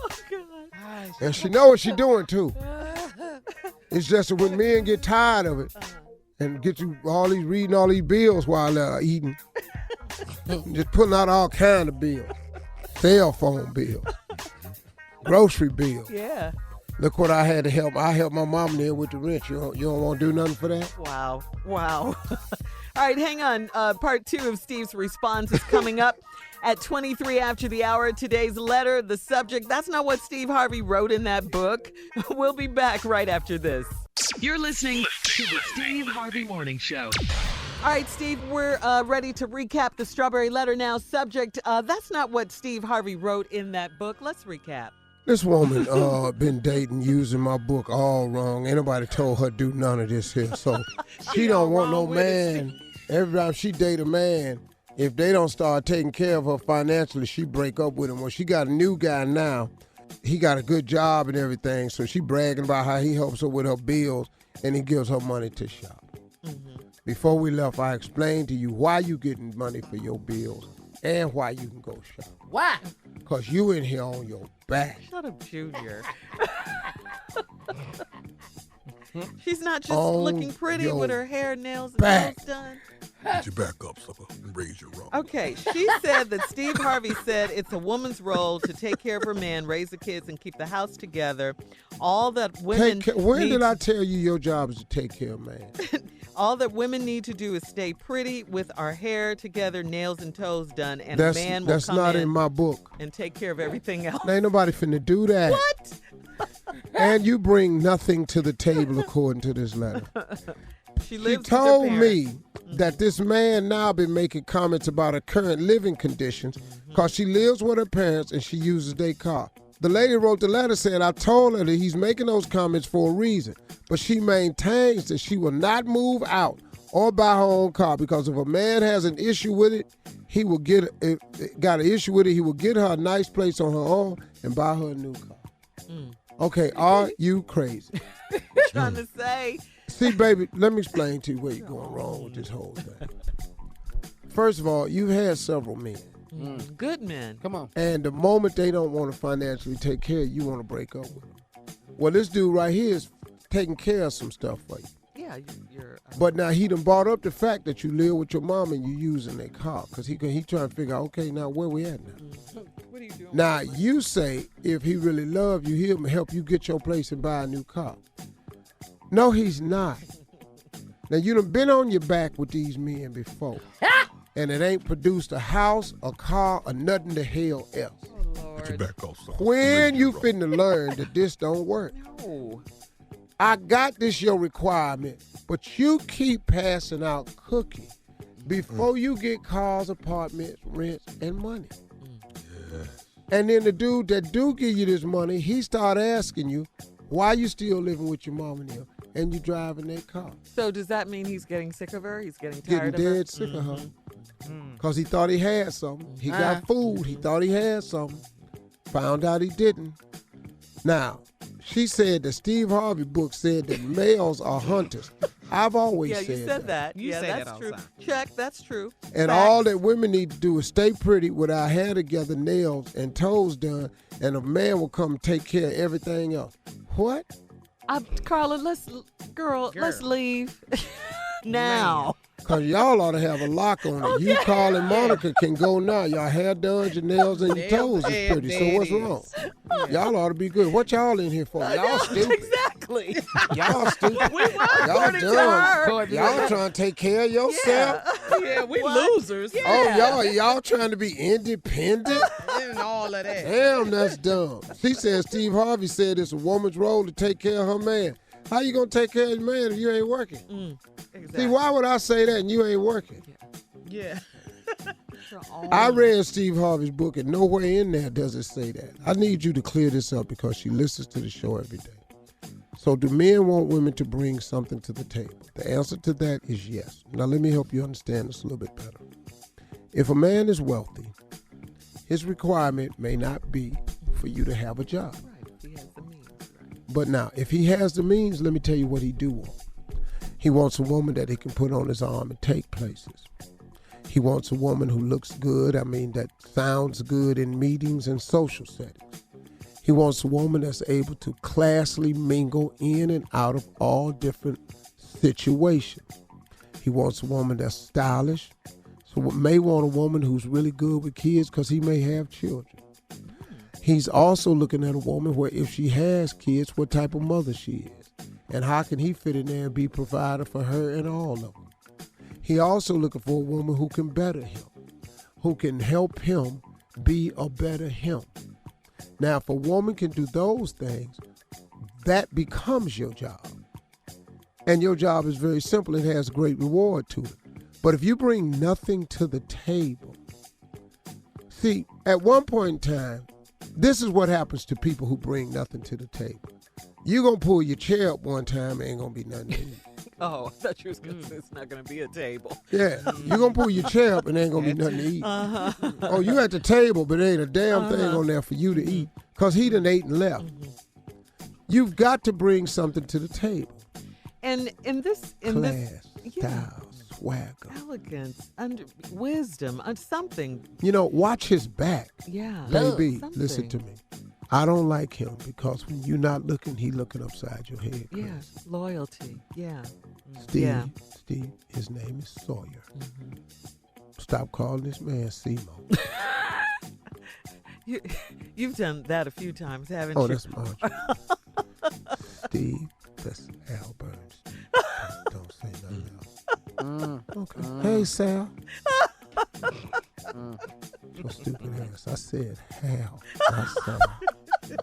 Oh, God. And she know what she doing, too. It's just that when men get tired of it and get you reading all these bills while they're eating, just putting out all kind of bills. Cell phone bills. Grocery bills. Yeah. Look what I had to help. I helped my mom there with the rent. You don't want to do nothing for that? Wow. All right, hang on. Part 2 of Steve's response is coming up at 23 after the hour. Today's letter, the subject, that's not what Steve Harvey wrote in that book. We'll be back right after this. You're listening to the Steve Harvey Morning Show. All right, Steve, we're ready to recap the strawberry letter now. Subject, that's not what Steve Harvey wrote in that book. Let's recap. This woman been dating using my book all wrong. Ain't nobody told her do none of this here. So she don't want no man. Every time she date a man, if they don't start taking care of her financially, she break up with him. Well, she got a new guy now. He got a good job and everything, so she bragging about how he helps her with her bills and he gives her money to shop. Before we left, I explained to you why you getting money for your bills and why you can go shop. Why? Because you in here on your back. Shut up, Junior. She's not just On looking pretty your with her hair, nails, and back. nails done. Get your back up, sucker, and raise your rump. Okay, she said that Steve Harvey said it's a woman's role to take care of her man, raise the kids, and keep the house together. All that women When did I tell you your job is to take care of man? all that women need to do is stay pretty with our hair together, nails and toes done, and That's, a man will that's come not in my book. and take care of everything else. Ain't nobody finna do that. What? And you bring nothing to the table according to this letter. She She lives told with her me parents. that this man now been making comments about her current living conditions because she lives with her parents and she uses their car. The lady wrote the letter saying, I told her that he's making those comments for a reason, but she maintains that she will not move out or buy her own car because if a man has an issue with it, he will get he will get her a nice place on her own and buy her a new car. Okay, are you crazy? Trying to say. See, baby, let me explain to you where you're going wrong with this whole thing. First of all, you've had several men. Good men. Come on. And the moment they don't want to financially take care of you, you want to break up with them. Well, this dude right here is taking care of some stuff for you. Yeah, you're. But now he done brought up the fact that you live with your mom and you using their car because he trying to figure out, okay, now where we at now? What are you doing? Now, you say if he really love you, he'll help you get your place and buy a new car. No, he's not. Now, you done been on your back with these men before. And it ain't produced a house, a car, or nothing the hell else. Get your back up, sucker. When you finna learn that this don't work? No. I got this your requirement, but you keep passing out cookies before you get cars, apartments, rents, and money. And then the dude that do give you this money, he start asking you, why you still living with your mom and him, and you driving that car? So does that mean he's getting sick of her? He's getting Getting tired of her? dead sick of her. Because he thought he had something. He got fooled. He thought he had something. Found out he didn't. Now, she said the Steve Harvey book said that males are hunters. I've always Yeah, said you said that. You yeah, say that's that all true. the time. Check, that's true. And Facts. all that women need to do is stay pretty with our hair together, nails and toes done, and a man will come take care of everything else. What? Carla, let's leave now. Because y'all ought to have a lock on it. Okay. You, Carl, and Monica can go now. Y'all hair done, your nails and your toes is pretty. So what's wrong? Y'all ought to be good. What y'all in here for? Y'all stupid. Exactly. Y'all stupid. We were Y'all according to dumb. her. Y'all trying to take care of yourself. Yeah, we losers. Yeah. Oh, y'all trying to be independent? And all of that. Damn, that's dumb. She said Steve Harvey said it's a woman's role to take care of her man. How you gonna take care of your man if you ain't working? Exactly. See, why would I say that and you ain't working? Yeah. I read Steve Harvey's book and nowhere in there does it say that. I need you to clear this up because she listens to the show every day. So do men want women to bring something to the table? The answer to that is yes. Now let me help you understand this a little bit better. If a man is wealthy, his requirement may not be for you to have a job. Right, he has the means. Right. But now, if he has the means, let me tell you what he do want. He wants a woman that he can put on his arm and take places. He wants a woman who looks good, that sounds good in meetings and social settings. He wants a woman that's able to classily mingle in and out of all different situations. He wants a woman that's stylish. So may want a woman who's really good with kids because he may have children. He's also looking at a woman where if she has kids, what type of mother she is. And how can he fit in there and be provider for her and all of them? He also looking for a woman who can better him, who can help him be a better him. Now, if a woman can do those things, that becomes your job. And your job is very simple. It has great reward to it. But if you bring nothing to the table, see, at one point in time, this is what happens to people who bring nothing to the table. You're going to pull your chair up one time, ain't going to be nothing to eat. Oh, I thought you was going to say it's not going to be a table. Yeah, you're going to pull your chair up and ain't going to be nothing to eat. Oh, you at the table, but there ain't a damn thing on there for you to eat because he done ate and left. You've got to bring something to the table. And in this, Class, style, swagger. elegance, wisdom, something. Watch his back. Yeah. Baby, Something. listen to me. I don't like him because when you're not looking, he looking upside your head. Chris. Yeah, loyalty. Yeah. Steve, his name is Sawyer. Mm-hmm. Stop calling this man Simo. You've done that a few times, haven't Oh, you? that's Marjorie. Steve, that's Al Burns. Don't say nothing else. Okay. Hey, Sal. Your stupid ass. I said Hal. I said,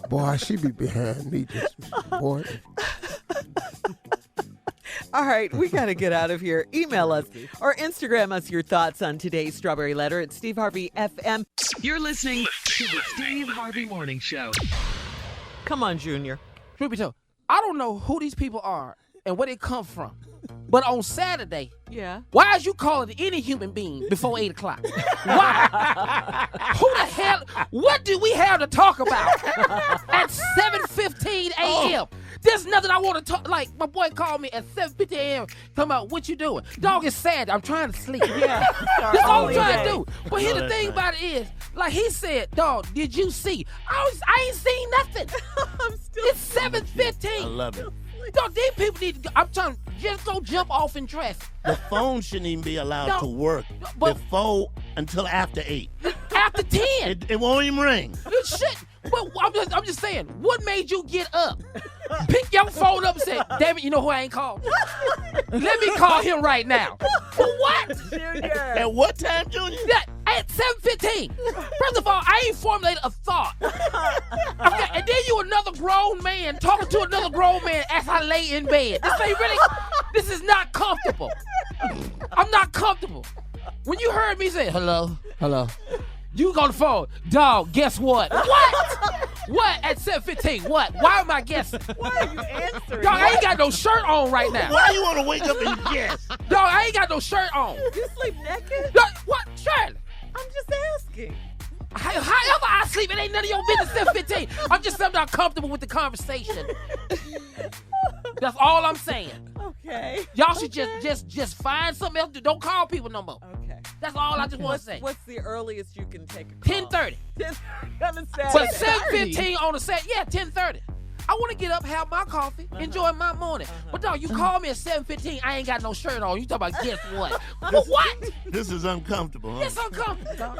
boy, she be behind me. Boy. All right, we got to get out of here. Email us or Instagram us your thoughts on today's Strawberry Letter at Steve Harvey FM. You're listening to the Steve Harvey Morning Show. Come on, Junior. Truth be told, I don't know who these people are and where they come from. But on Saturday, why is you calling any human being before 8 o'clock? Why? Who the hell? What do we have to talk about at 7:15 a.m.? There's nothing I want to talk. Like, my boy called me at 7:50 a.m. talking about what you doing. Dog, it's sad. I'm trying to sleep. Yeah. That's all I'm trying to do. But here the thing about it is, like he said, dog, did you see? I ain't seen nothing. It's 7:15. I love it. Dog, these people need to go. I'm trying to just go jump off and dress. The phone shouldn't even be allowed to work before until after 8. After 10. It won't even ring. It should. But I'm just saying, what made you get up? Pick your phone up and say, damn it, you know who I ain't called? Let me call him right now. For what? Junior. At what time, Junior? At 7:15. First of all, I ain't formulated a thought. Okay, and then you another grown man talking to another grown man as I lay in bed. This is not comfortable. I'm not comfortable. When you heard me say, hello, you on the phone, dog, guess what? What? What at 7:15? What? Why am I guessing? Why are you answering? Dog, I ain't got no shirt on right now. Why you want to wake up and guess? Dog, I ain't got no shirt on. You sleep naked? Dog, what? Shirley? I'm just asking. However I sleep, it ain't none of your business. 7:15. I'm just not comfortable with the conversation. That's all I'm saying. Okay. Y'all should just find something else to do. Don't call people no more. Okay. That's all I just want to say. What's the earliest you can take a call? 10:30. But 7:15 on the set. Yeah, 10:30. I want to get up, have my coffee, enjoy my morning. But dog, you call me at 7:15, I ain't got no shirt on. You talk about guess what? But what? This is uncomfortable, huh? It's uncomfortable, dog.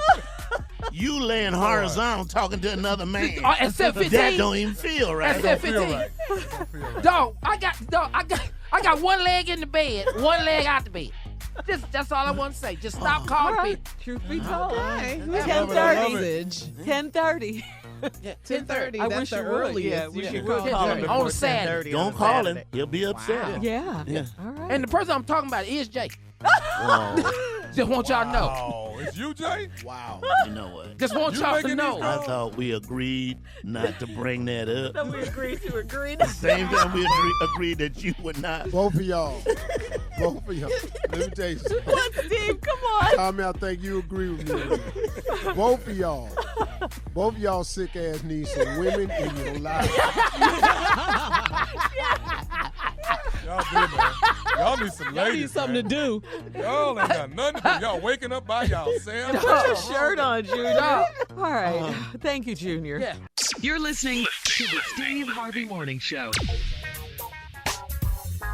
You laying horizontal talking to another man. At 7:15. That don't even feel right. At 7:15. Dog, I got one leg in the bed, one leg out the bed. That's all I want to say. Just stop calling people. Truth be told. Okay. 10:30. 10:30. Yeah, 10:30. I That's wish the you would. earliest. Yeah, You we should would call call him him before on Saturday. 10:30 Don't on a call him. Saturday. He'll be upset. Yeah. Yeah. All right. And the person I'm talking about is Jay. Oh, Just want y'all to know. Oh, it's you, Jay? wow. You know what? Just want You y'all to making know. these I thought we agreed not to bring that up. So we agreed to agree. Same time we agreed that you would not. Both of y'all. Let me tell you something. What, Steve? Come on. Tommy, I think you agree with me. Both of y'all sick ass need some women in your life. Y'all do, man. Y'all need some Y'all ladies, need something man. to do. Y'all ain't got nothing to do. Y'all waking up by yourselves. Put your shirt on, Junior. All right. Thank you, Junior. Yeah. You're listening to the Steve Harvey Morning Show.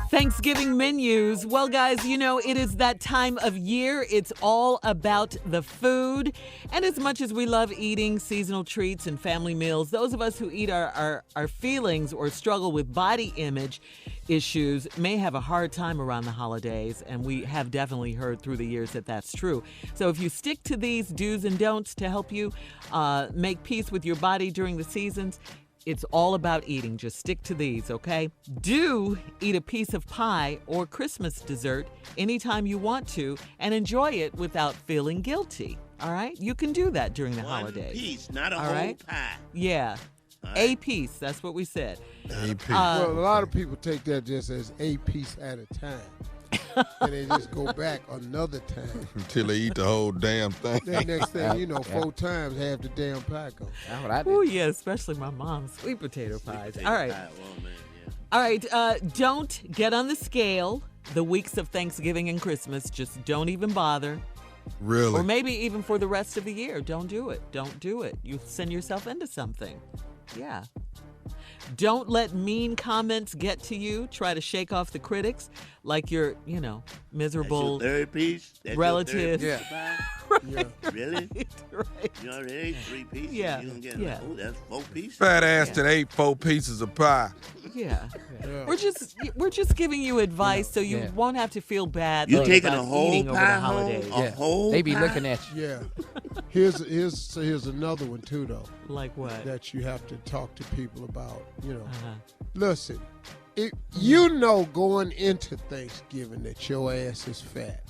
Thanksgiving menus. Well, guys, you know, it is that time of year. It's all about the food. And as much as we love eating seasonal treats and family meals, those of us who eat our feelings or struggle with body image issues may have a hard time around the holidays. And we have definitely heard through the years that that's true. So if you stick to these do's and don'ts to help you make peace with your body during the seasons, it's all about eating. Just stick to these, okay? Do eat a piece of pie or Christmas dessert anytime you want to and enjoy it without feeling guilty, all right? You can do that during the holidays. One piece, not a all whole right? pie. Yeah. All right. A piece, that's what we said. A piece. Well, a lot of people take that just as a piece at a time. And they just go back another time. Until they eat the whole damn thing. Then next thing you know, 4 times half the damn pie goes. That's what I did. Oh, yeah, especially my mom's sweet potato pies. Potato All right. pie, well, man, yeah. All right, don't get on the scale the weeks of Thanksgiving and Christmas. Just don't even bother. Really? Or maybe even for the rest of the year. Don't do it. Don't do it. You send yourself into something. Yeah. Don't let mean comments get to you. Try to shake off the critics like your, miserable That's your third piece? That's relative. Your third piece of pie? Right. Really? Right. You already ate 3 pieces. Yeah. You don't get Yeah. oh, that's 4 pieces. Fat ass that ate 4 pieces of pie. Yeah. We're just giving you advice so you won't have to feel bad. You about taking a whole eating over pie the holidays. home? A whole They be pie? looking at you. Yeah. Here's another one too though. Like what? That you have to talk to people about. Uh-huh. Listen, you know going into Thanksgiving that your ass is fat.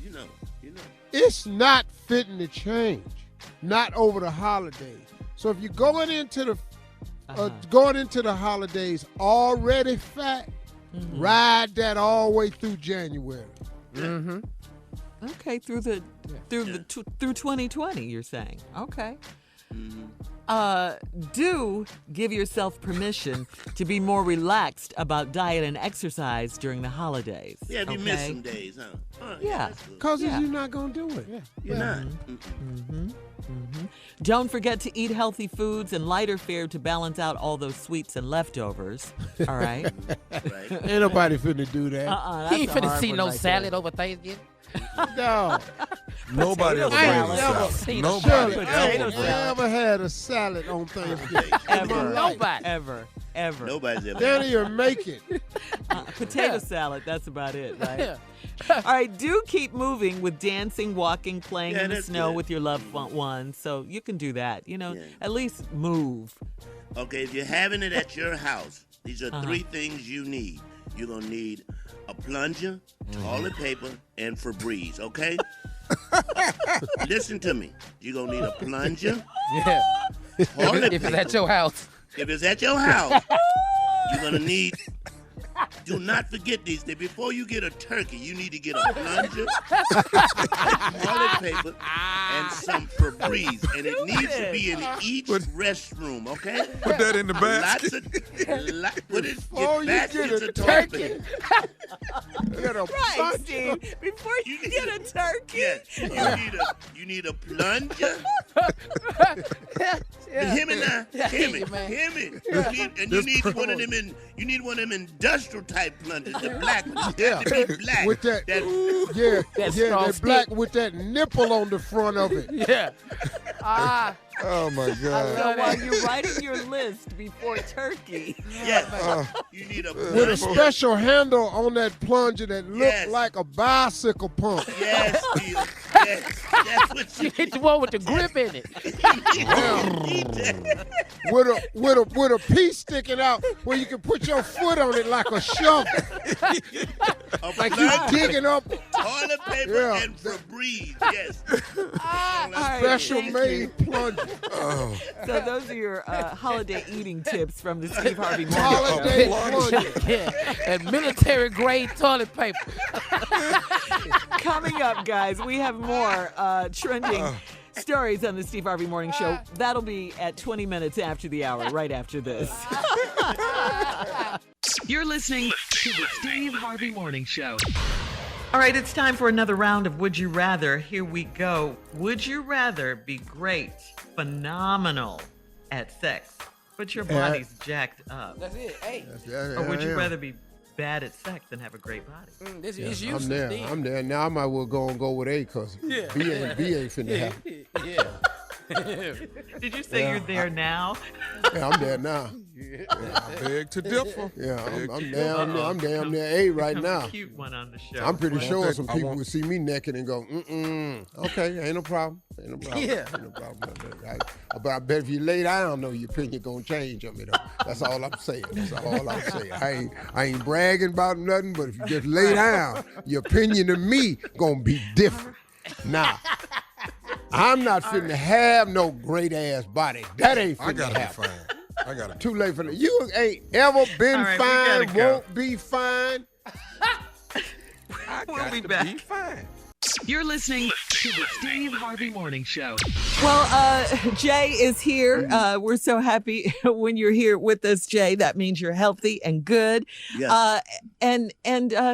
You know. It's not fitting to change. Not over the holidays. So if you're going into the holidays already fat, ride that all the way through January. Mm-hmm. Okay, through 2020, you're saying. Okay. Do give yourself permission to be more relaxed about diet and exercise during the holidays. Yeah, if you miss some days, huh? Yeah. Because you're not going to do it. Yeah. You're not. Don't forget to eat healthy foods and lighter fare to balance out all those sweets and leftovers. All right? Right. Ain't nobody finna do that. He ain't finna see no salad over Thanksgiving. No. Nobody ever I brings ain't salad. never, Nobody Shirley, I ain't never had a salad on Thanksgiving. Ever. Nobody's ever. Don't even make it. Potato salad, that's about it, right? All right, do keep moving with dancing, walking, playing in the snow with your loved ones. So you can do that. At least move. Okay, if you're having it at your house, these are 3 things you need. You're going to need a plunger, toilet paper, and Febreze, okay? Listen to me. You're going to need a plunger. Yeah. Toilet If it's paper. at your house. If it's at your house, you're going to need... Do not forget these things. Before you get a turkey, you need to get a plunger, toilet paper, and some Febreze. And it needs to be in each restroom, okay? Put that in the basket. Put it Before in you baskets get a of toilet turkey. paper. Get a Right, bunch Steve. Before you get a turkey. Yes, you need a plunger. Hear me now. Hear me. You need one of them industrial type plungers, the black ones. Yeah. To be black. With that, That they're straw black stick. with that nipple on the front of it. Yeah. Oh, my God. So while you're writing your list before turkey. Yes. You need a With a special handle on that plunger that look Yes. like a bicycle pump. Yes, Steve. Yes. That's what You hit the one with the grip in it. With a piece sticking out where you can put your foot on it like a shovel. Like you digging up toilet paper and Febreze. Yes. special made plunger. So those are your holiday eating tips from the Steve Harvey Morning Holiday Show. plunger. Yeah. And military grade toilet paper. Coming up, guys, we have more trending stories on the Steve Harvey Morning Show. That'll be at 20 minutes after the hour, right after this. You're listening to the Steve Harvey Morning Show. All right, it's time for another round of Would You Rather. Here we go. Would you rather be great, phenomenal at sex, but your body's jacked up? That's it. Hey. Or would you rather be bad at sex and have a great body? This is I'm useless. there. Steve. I'm there. Now I might well go with A because B ain't finna happen. Yeah. Did you say you're there now? Yeah, I'm there now. Beg to differ. Yeah, I'm damn near A right now. Cute one on the show. I'm pretty sure some people would see me naked and go, okay, ain't no problem. Ain't no problem. Yeah. Ain't no problem. But I bet if you lay down, though, your opinion gonna change on me, though. That's all I'm saying. That's all I'm saying. I ain't bragging about nothing, but if you just lay down, your opinion of me gonna be different. Now, I'm not finna have no great ass body. That ain't finna I gotta happen. be fine. I gotta. Too late for that. You ain't ever been All right, we fine, gotta go. won't be fine. We'll be back. You're listening to the Steve Harvey Morning Show. Well, Jay is here. We're so happy when you're here with us, Jay. That means you're healthy and good. Yes. And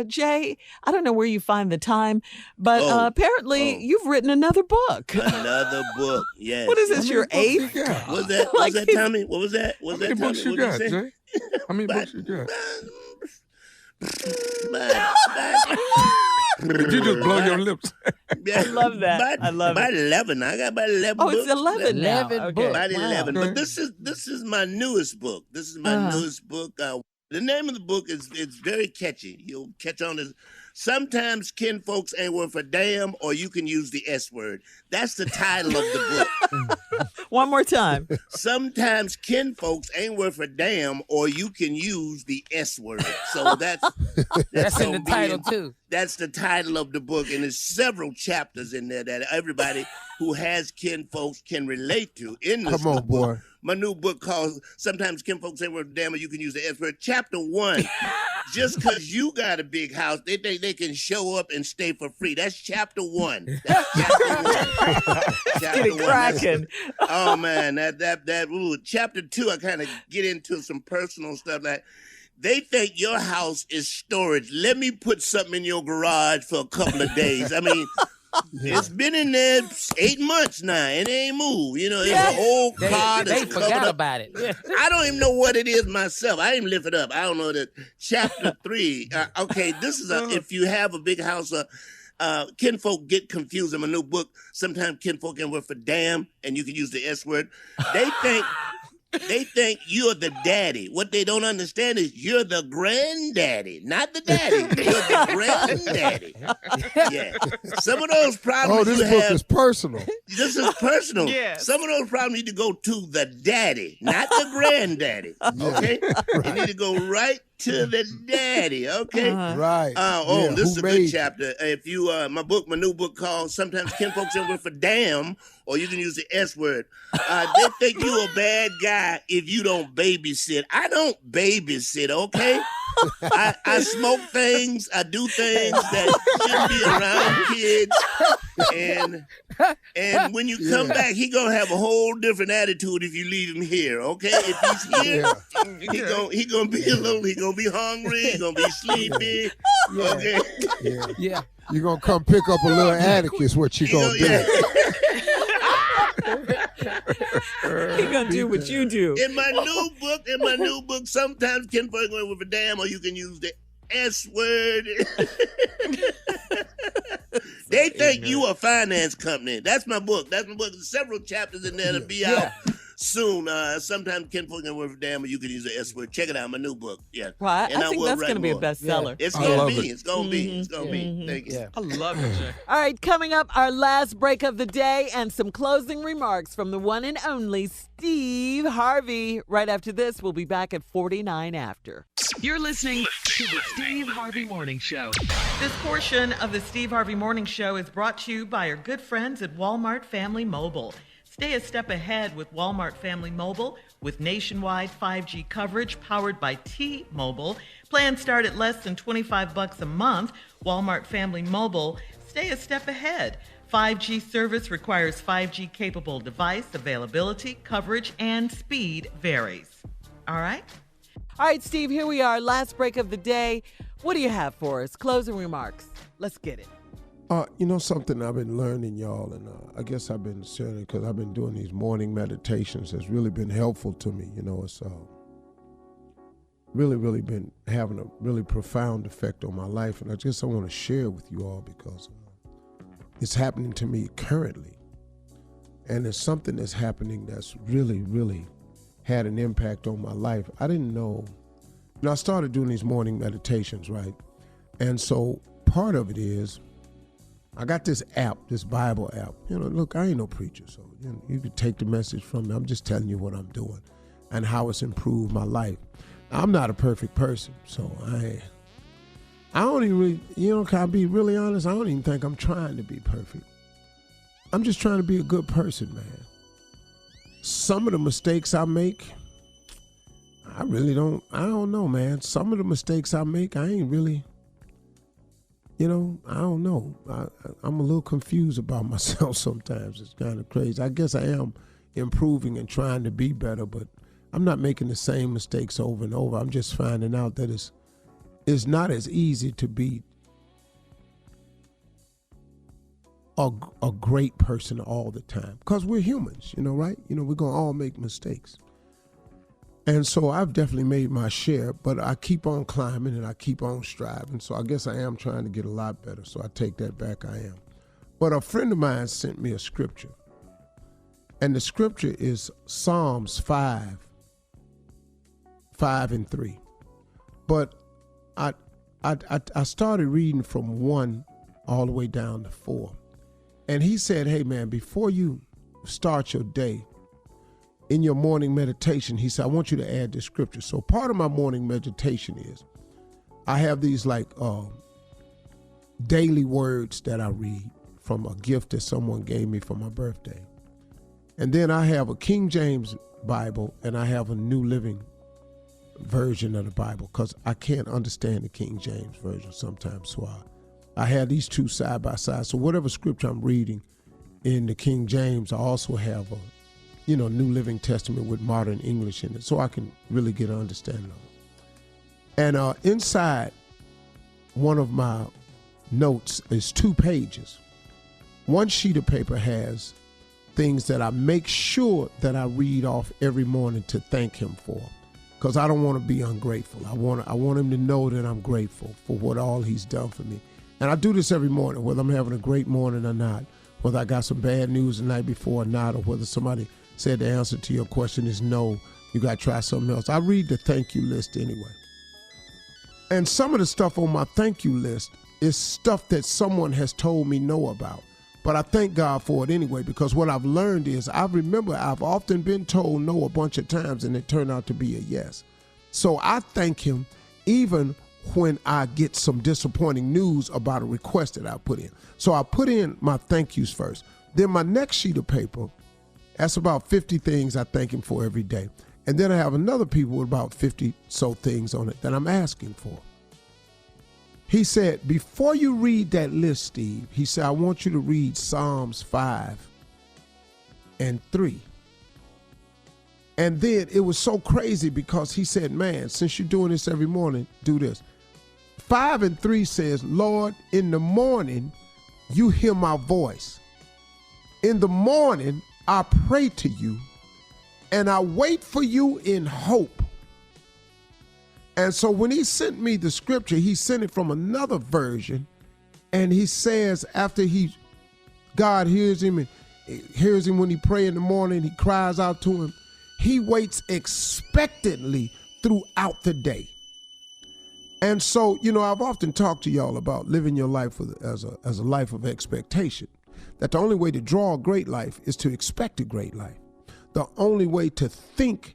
Jay, I don't know where you find the time, but apparently you've written another book. Another book, yes. What is this, your eighth? What's that? What's that, Tommy? What was that? How many books you got, Jay? How many books you got? Did you just blow your lips? I love that. I love about it. 11. I got about 11 Oh, books. it's 11 now. 11 Okay. books. About 11. Wow. But this is my newest book. This is my newest book. The name of the book is very catchy. You'll catch on as sometimes kinfolks ain't worth a damn, or you can use the S word. That's the title of the book. One more time. Sometimes kinfolks ain't worth a damn, or you can use the S word. So that's in the title too. That's the title of the book, and there's several chapters in there that everybody who has kinfolks can relate to. In this Come on, boy. My new book called Sometimes Kinfolks Ain't Worth a Damn, or You Can Use the S Word. Chapter 1, just because you got a big house, they think they can show up and stay for free. That's chapter 1. That's chapter 1. Get it cracking. Oh, man. Chapter 2, I kind of get into some personal stuff like, they think your house is storage. Let me put something in your garage for a couple of days. I mean, it's been in there 8 months now, and it ain't moved. You know, it's a whole car They that's covered forgot up. about it. I don't even know what it is myself. I didn't lift it up. I don't know that. Chapter 3. Okay, this is if you have a big house, kinfolk get confused in my new book. Sometimes kinfolk can work for damn, and you can use the S word. They think you're the daddy. What they don't understand is you're the granddaddy, not the daddy. You're the granddaddy. Yeah. Some of those problems this you book have. is personal. This is personal. Yes. Some of those problems need to go to the daddy, not the granddaddy. Okay? You need to go right to the daddy. Okay? Right. This is a good you? chapter. If you my new book called Sometimes Kinfolks Ain't Worth a Damn, or you can use the S word. They think you a bad guy if you don't babysit. I don't babysit, okay? I smoke things, I do things that shouldn't be around kids. And when you come back, he gonna have a whole different attitude if you leave him here, okay? If he's here, he gonna be a little, he gonna be hungry, he gonna be sleepy. Okay. Yeah. You're going to come pick up a little Atticus, what you going to do. He gonna do what you do. In my new book, sometimes kinfolk going with a damn, or you can use the S word. They think you a finance company. That's my book. There's several chapters in there to be out soon. Sometimes kinfolk going with a damn, or you can use the S word. Check it out, my new book. Yeah. Well, I think will that's write going to be a more. bestseller. It's I gonna love be. it. It's gonna be. It's gonna be. Thank you. I love it, Jay. All right, coming up, our last break of the day and some closing remarks from the one and only Steve Harvey. Right after this, we'll be back at 49 after. You're listening to the Steve Harvey Morning Show. This portion of the Steve Harvey Morning Show is brought to you by our good friends at Walmart Family Mobile. Stay a step ahead with Walmart Family Mobile with nationwide 5G coverage powered by T-Mobile. Plans start at less than $25 a month. Walmart Family Mobile, stay a step ahead. 5G service requires 5G capable device. Availability, coverage, and speed varies. All right? All right, Steve, here we are. Last break of the day. What do you have for us? Closing remarks. Let's get it. You know something I've been learning, y'all, and I guess I've been sharing because I've been doing these morning meditations. It's really been helpful to me. You know, it's really been having a really profound effect on my life, and I want to share it with you all because it's happening to me currently, and it's something that's happening that's really had an impact on my life. I didn't know. You know, I started doing these morning meditations, right? And so part of it is I got this app, this Bible app. You know, look, I ain't no preacher, so you can take the message from me. I'm just telling you what I'm doing and how it's improved my life. I'm not a perfect person, so I don't even really, can I be really honest? I don't even think I'm trying to be perfect. I'm just trying to be a good person, man. Some of the mistakes I make, I don't know, man. Some of the mistakes I make, I ain't really, I don't know. I'm a little confused about myself sometimes. It's kind of crazy. I guess I am improving and trying to be better, but I'm not making the same mistakes over and over. I'm just finding out that it's not as easy to be a great person all the time, because we're humans, right? We're going to all make mistakes. And so I've definitely made my share, but I keep on climbing and I keep on striving. So I guess I am trying to get a lot better. So I take that back, I am. But a friend of mine sent me a scripture. And the scripture is Psalms 5:5-3. But I started reading from 1 all the way down to 4. And he said, hey, man, before you start your day, in your morning meditation, he said, I want you to add this scripture. So part of my morning meditation is I have these daily words that I read from a gift that someone gave me for my birthday. And then I have a King James Bible and I have a New Living version of the Bible, because I can't understand the King James version sometimes. So I have these two side by side. So whatever scripture I'm reading in the King James, I also have a New Living Testament with modern English in it, so I can really get an understanding of it. And inside one of my notes is 2 pages. One sheet of paper has things that I make sure that I read off every morning to thank him for, because I don't want to be ungrateful. I want him to know that I'm grateful for what all he's done for me. And I do this every morning, whether I'm having a great morning or not, whether I got some bad news the night before or not, or whether somebody said the answer to your question is no, you got to try something else. I read the thank you list anyway. And some of the stuff on my thank you list is stuff that someone has told me no about. But I thank God for it anyway, because what I've learned is I've often been told no a bunch of times and it turned out to be a yes. So I thank him even when I get some disappointing news about a request that I put in. So I put in my thank yous first. Then my next sheet of paper, that's about 50 things I thank him for every day. And then I have another people with about 50 so things on it that I'm asking for. He said, before you read that list, Steve, he said, I want you to read Psalms 5:3. And then it was so crazy because he said, man, since you're doing this every morning, do this. 5:3 says, Lord, in the morning, you hear my voice. In the morning, I pray to you, and I wait for you in hope. And so when he sent me the scripture, he sent it from another version, and he says after God hears him when he prays in the morning, he cries out to him, he waits expectantly throughout the day. And so, I've often talked to y'all about living your life as a life of expectation. That the only way to draw a great life is to expect a great life. The only way to think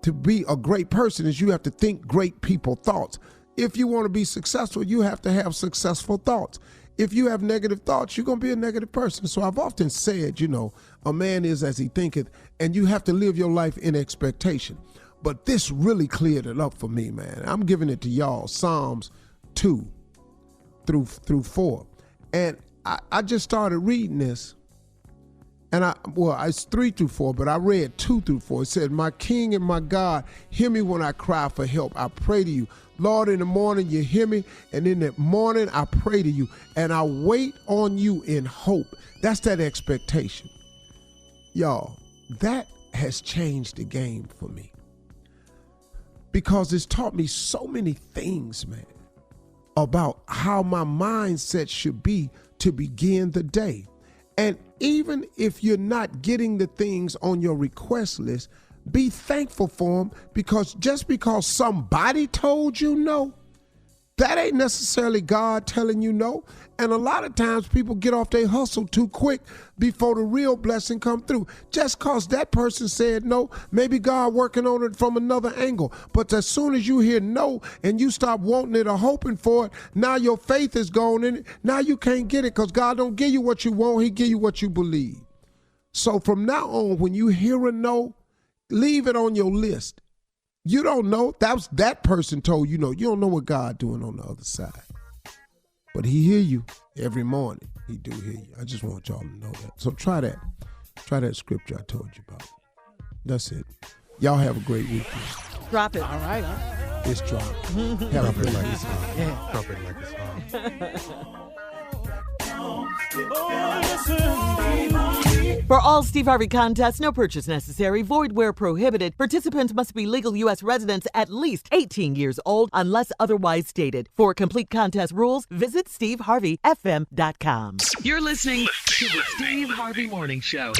to be a great person is you have to think great people thoughts. If you want to be successful, you have to have successful thoughts. If you have negative thoughts, you're going to be a negative person. So I've often said, a man is as he thinketh, and you have to live your life in expectation. But this really cleared it up for me, man. I'm giving it to y'all, Psalms 2-4. And I just started reading this, and it's 3-4, but I read 2-4. It said, my King and my God, hear me when I cry for help. I pray to you. Lord, in the morning you hear me, and in the morning I pray to you, and I wait on you in hope. That's that expectation. Y'all, that has changed the game for me, because it's taught me so many things, man, about how my mindset should be to begin the day. And even if you're not getting the things on your request list, be thankful for them, because just because somebody told you no, that ain't necessarily God telling you no. And a lot of times people get off their hustle too quick before the real blessing come through. Just because that person said no, maybe God working on it from another angle. But as soon as you hear no and you stop wanting it or hoping for it, now your faith is gone in it. Now you can't get it, because God don't give you what you want. He give you what you believe. So from now on, when you hear a no, leave it on your list. You don't know. That person told you no. You don't know what God doing on the other side. But he hear you every morning. He do hear you. I just want y'all to know that. So try that. Try that scripture I told you about. That's it. Y'all have a great weekend. Drop it. All right. It's dropped. Have a great weekend. Yeah. Drop it like it's hot. For all Steve Harvey contests, no purchase necessary, void where prohibited. Participants must be legal U.S. residents at least 18 years old unless otherwise stated. For complete contest rules, visit SteveHarveyFM.com. You're listening to the Steve Harvey Morning Show.